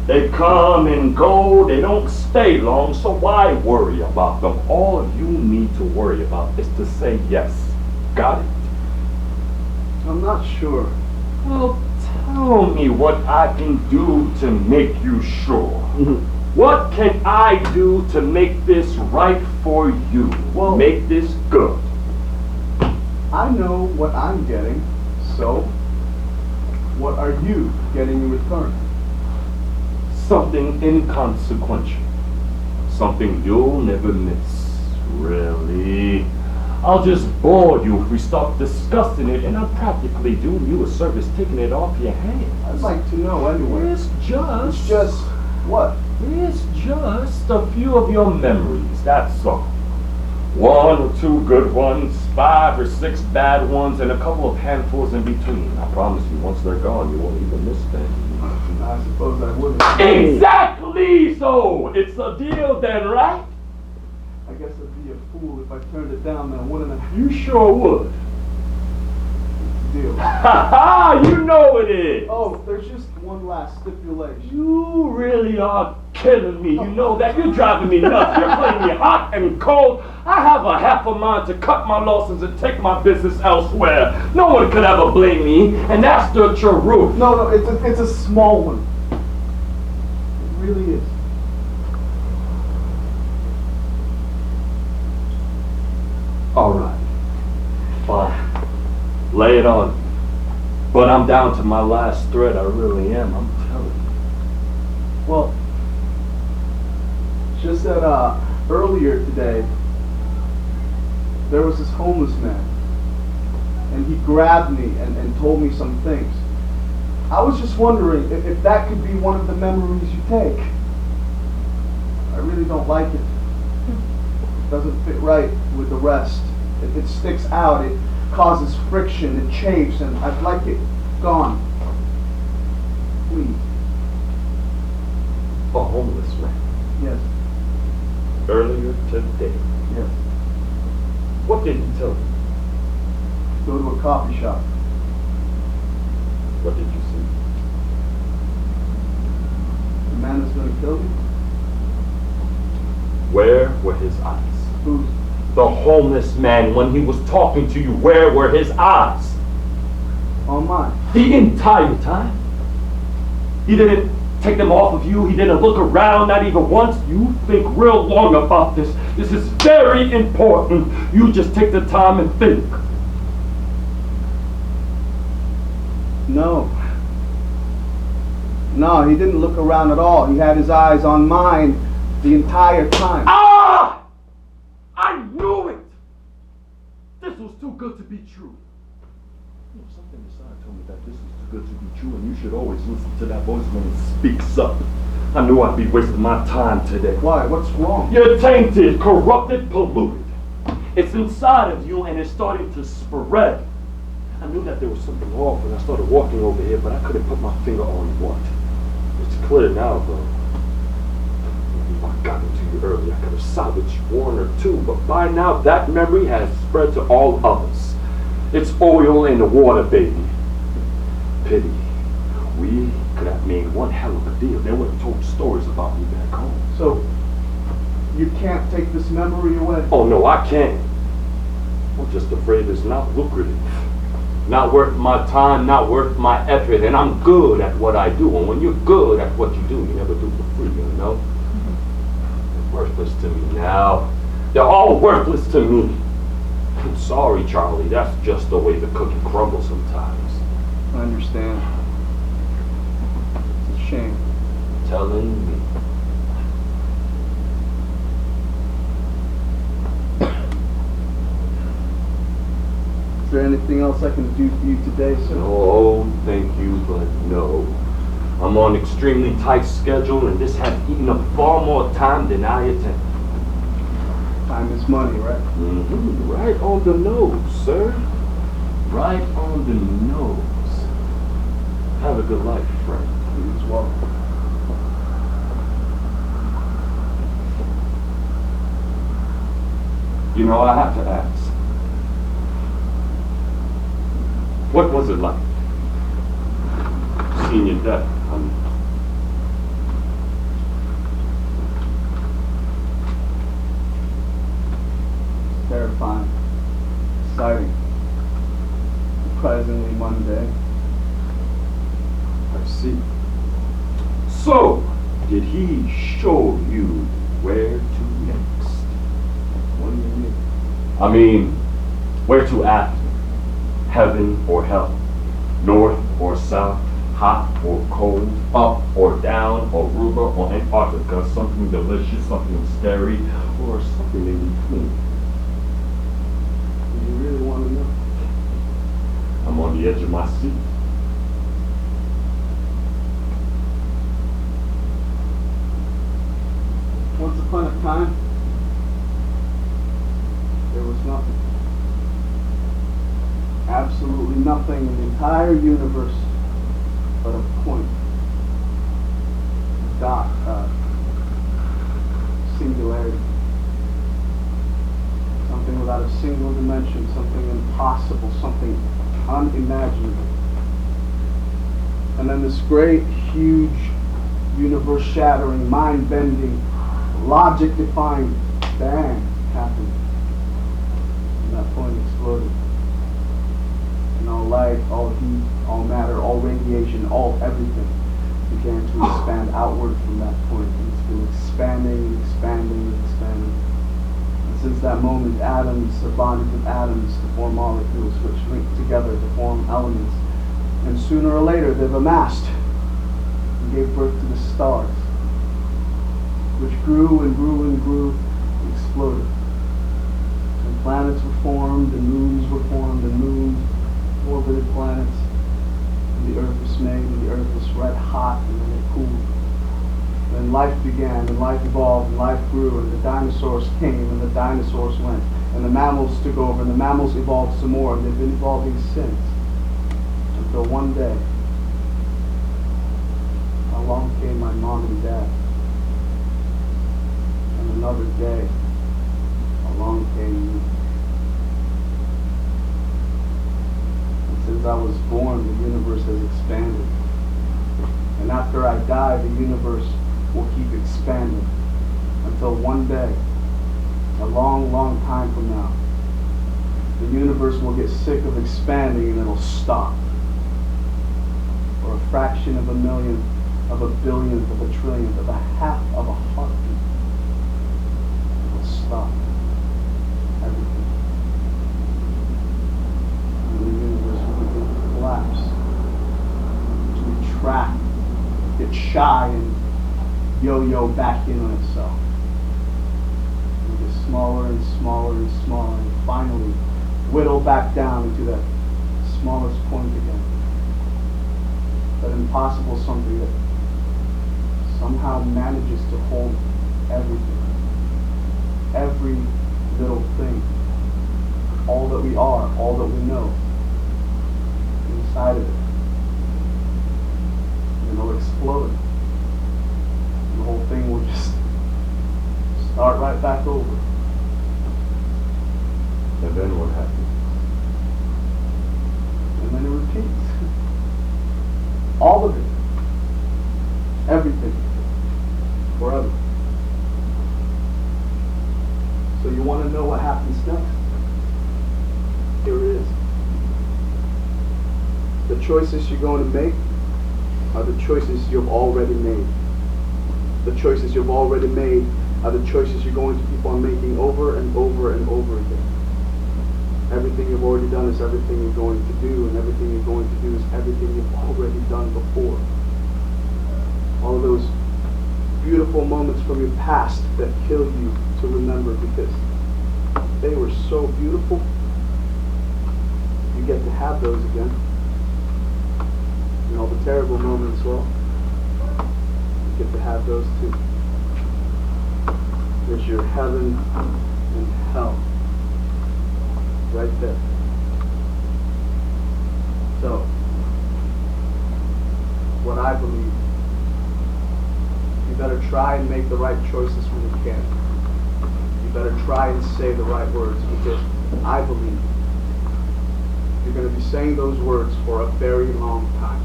They come and go, they don't stay long, so why worry about them? All you need to worry about is to say yes. Got it? I'm not sure. Well, tell me what I can do to make you sure. What can I do to make this right for you? Well, make this good. I know what I'm getting, so what are you getting in return? Something inconsequential. Something you'll never miss. Really? I'll just bore you if we start discussing it, and I'm practically doing you a service taking it off your hands. I'd like to know anyway. It's just what? It's just a few of your memories, that's all. 1 or 2 good ones, 5 or 6 bad ones, and a couple of handfuls in between. I promise you, once they're gone, you won't even miss them. I suppose I wouldn't. Exactly so! It's a deal then, right? I guess I'd be a fool if I turned it down now, wouldn't I? You sure would. Deal. Ha ha! You know it is! Oh, there's just one last stipulation. You really are killing me. You know that? You're driving me nuts. You're playing me hot and cold. I have a half a mind to cut my losses and take my business elsewhere. No one could ever blame me, and that's the truth. No, it's a small one. It really is. All right. Fine. Lay it on. But I'm down to my last thread. I really am. I'm telling you. Well, just that earlier today, there was this homeless man, and he grabbed me and told me some things. I was just wondering if that could be one of the memories you take. I really don't like it. It doesn't fit right with the rest. It sticks out. It causes friction. It chafes, and I'd like it gone. Please. A homeless man. Yes. Earlier today. Yes. What did he tell you? Go to a coffee shop. What did you see? The man that's going to kill you? Where were his eyes? Who's? The homeless man, when he was talking to you, where were his eyes? On mine. The entire time? He didn't take them off of you. He didn't look around, not even once. You think real long about this. This is very important. You just take the time and think. No. No, he didn't look around at all. He had his eyes on mine the entire time. Ah! I knew it! This was too good to be true. You know, something inside told me that this was too good to be true, and you should always listen to that voice when it speaks up. I knew I'd be wasting my time today. Why? What's wrong? You're tainted, corrupted, polluted. It's inside of you, and it's starting to spread. I knew that there was something off when I started walking over here, but I couldn't put my finger on what. It's clear now, though. If I got into you early, I could have salvaged 1 or 2, but by now that memory has spread to all of us. It's oil in the water, baby. Pity. We could have made one hell of a deal. They would have told stories about me back home. So, you can't take this memory away? Oh, no, I can't. I'm just afraid it's not lucrative. Not worth my time, not worth my effort, and I'm good at what I do. And when you're good at what you do, you never do for free, you know? They're worthless to me now. They're all worthless to me. I'm sorry, Charlie. That's just the way the cookie crumbles sometimes. I understand. It's a shame. Telling me. Is there anything else I can do for you today, sir? No, thank you, but no. I'm on an extremely tight schedule, and this has eaten up far more time than I intended. Time is money, right? Mm-hmm. Right on the nose, sir. Right on the nose. Have a good life, friend. You as well. You know, I have to ask. What was it like? Seeing your death. fine, exciting, surprisingly mundane. I see. So, did he show you where to next? What do you mean? I mean, where to after? Heaven or hell? North or south? Hot or cold? Up or down? Aruba or Antarctica? Something delicious, something scary, or something in between? Do you really want to know? I'm on the edge of my seat. Once upon a time, there was nothing. Absolutely nothing in the entire universe but a point, a dot, singularity. Something without a single dimension, something impossible, something unimaginable. And then this great, huge, universe-shattering, mind-bending, logic-defying bang happened. And that point exploded. And all light, all heat, all matter, all radiation, all everything began to expand outward from that point. And it's been expanding and expanding and expanding. And since that moment, atoms are bonded with atoms to form molecules, which link together to form elements. And sooner or later, they've amassed and gave birth to the stars, which grew and grew and grew and exploded. And planets were formed, and moons were formed, and moons orbited planets, and the earth was made, and the earth was red hot, and then it cooled. Then life began, and life evolved, and life grew, and the dinosaurs came, and the dinosaurs went, and the mammals took over, and the mammals evolved some more, and they've been evolving since. Until one day, along came my mom and dad. And another day, along came you. And since I was born, the universe has expanded. And after I die, the universe will keep expanding. Until one day, a long, long time from now, the universe will get sick of expanding and it'll stop. For a fraction of a millionth, of a billionth, of a trillionth, of a half of a heartbeat, it will stop everything. And the universe will begin to collapse, to retract, get shy, and yo-yo back in on itself. And get smaller and smaller and smaller, and finally whittle back down into that smallest point again. That impossible something that somehow manages to hold everything. Every little thing. All that we are, all that we know. Inside of it. And it'll explode. And the whole thing will just start right back over. And then what happens? And then it repeats. All of it. Everything. Forever. So you want to know what happens next? Here it is. The choices you're going to make are the choices you've already made. The choices you've already made are the choices you're going to keep on making over and over and over again. Everything you've already done is everything you're going to do, and everything you're going to do is everything you've already done before. All of those beautiful moments from your past that kill you to remember because they were so beautiful, you get to have those again. And all the terrible moments, well, you get to have those too. There's your heaven and hell. Right there. So, what I believe, you better try and make the right choices when you can. You better try and say the right words because I believe you're going to be saying those words for a very long time.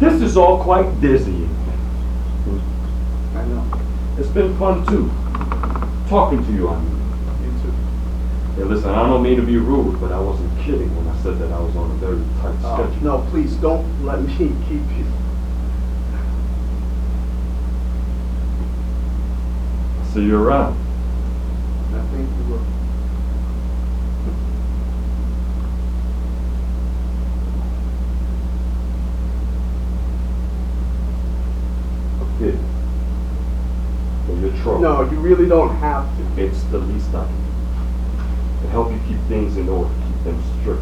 This is all quite dizzying. I know. It's been fun too. Talking to you, I mean. You too. Hey, listen, I don't mean to be rude, but I wasn't kidding when I said that I was on a very tight schedule. No, please don't let me keep you. See you around. I think you will. Okay. For your trouble. No, you really don't have to. It's the least I can do. To help you keep things in order, keep them straight.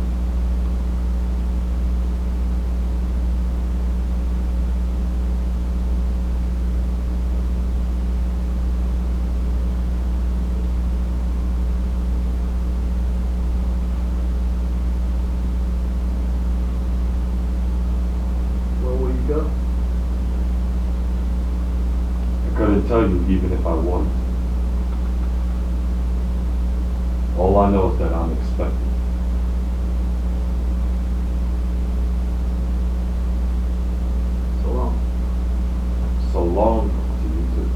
Where will you go? I couldn't tell you even if I wanted. All I know is that I'm expected. So long. So long to you too.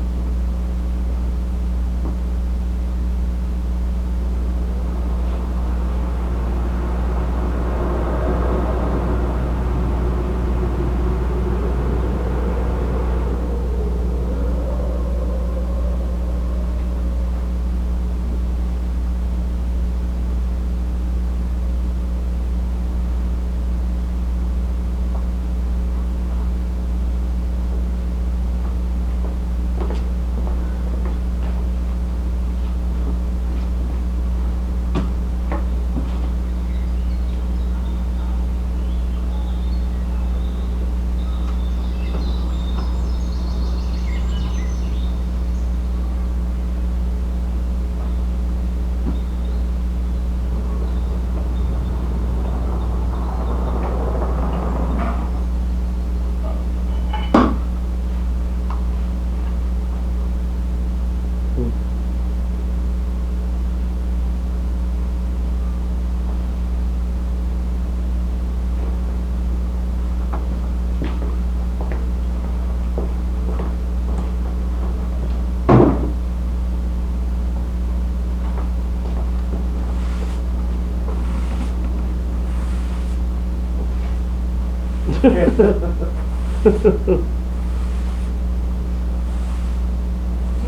Do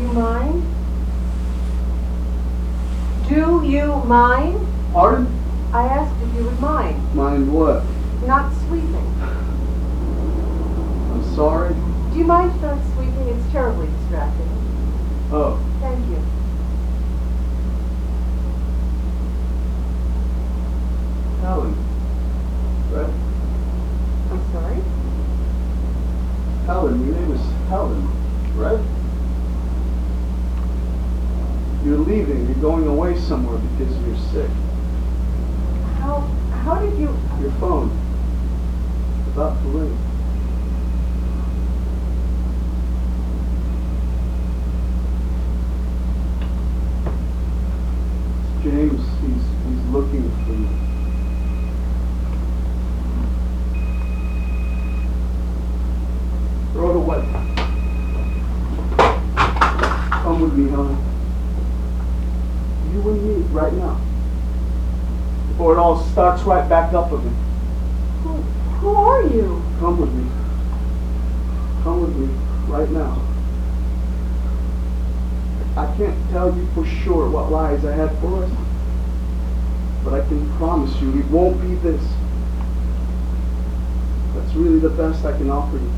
you mind? Do you mind? Pardon? I asked if you would mind. Mind what? Not sweeping. I'm sorry. Do you mind not sweeping? It's terribly distracting. Oh, Thank you. Helen. Right? I'm sorry? Helen, your name is Helen, right? You're leaving, you're going away somewhere because you're sick. How did you... Your phone. About to ring. It's James, he's looking for you. Throw it away. Come with me, Helen. You and me, right now. Before it all starts right back up again. Who are you? Come with me. Come with me, right now. I can't tell you for sure what lies I had for us, but I can promise you it won't be this. That's really the best I can offer you.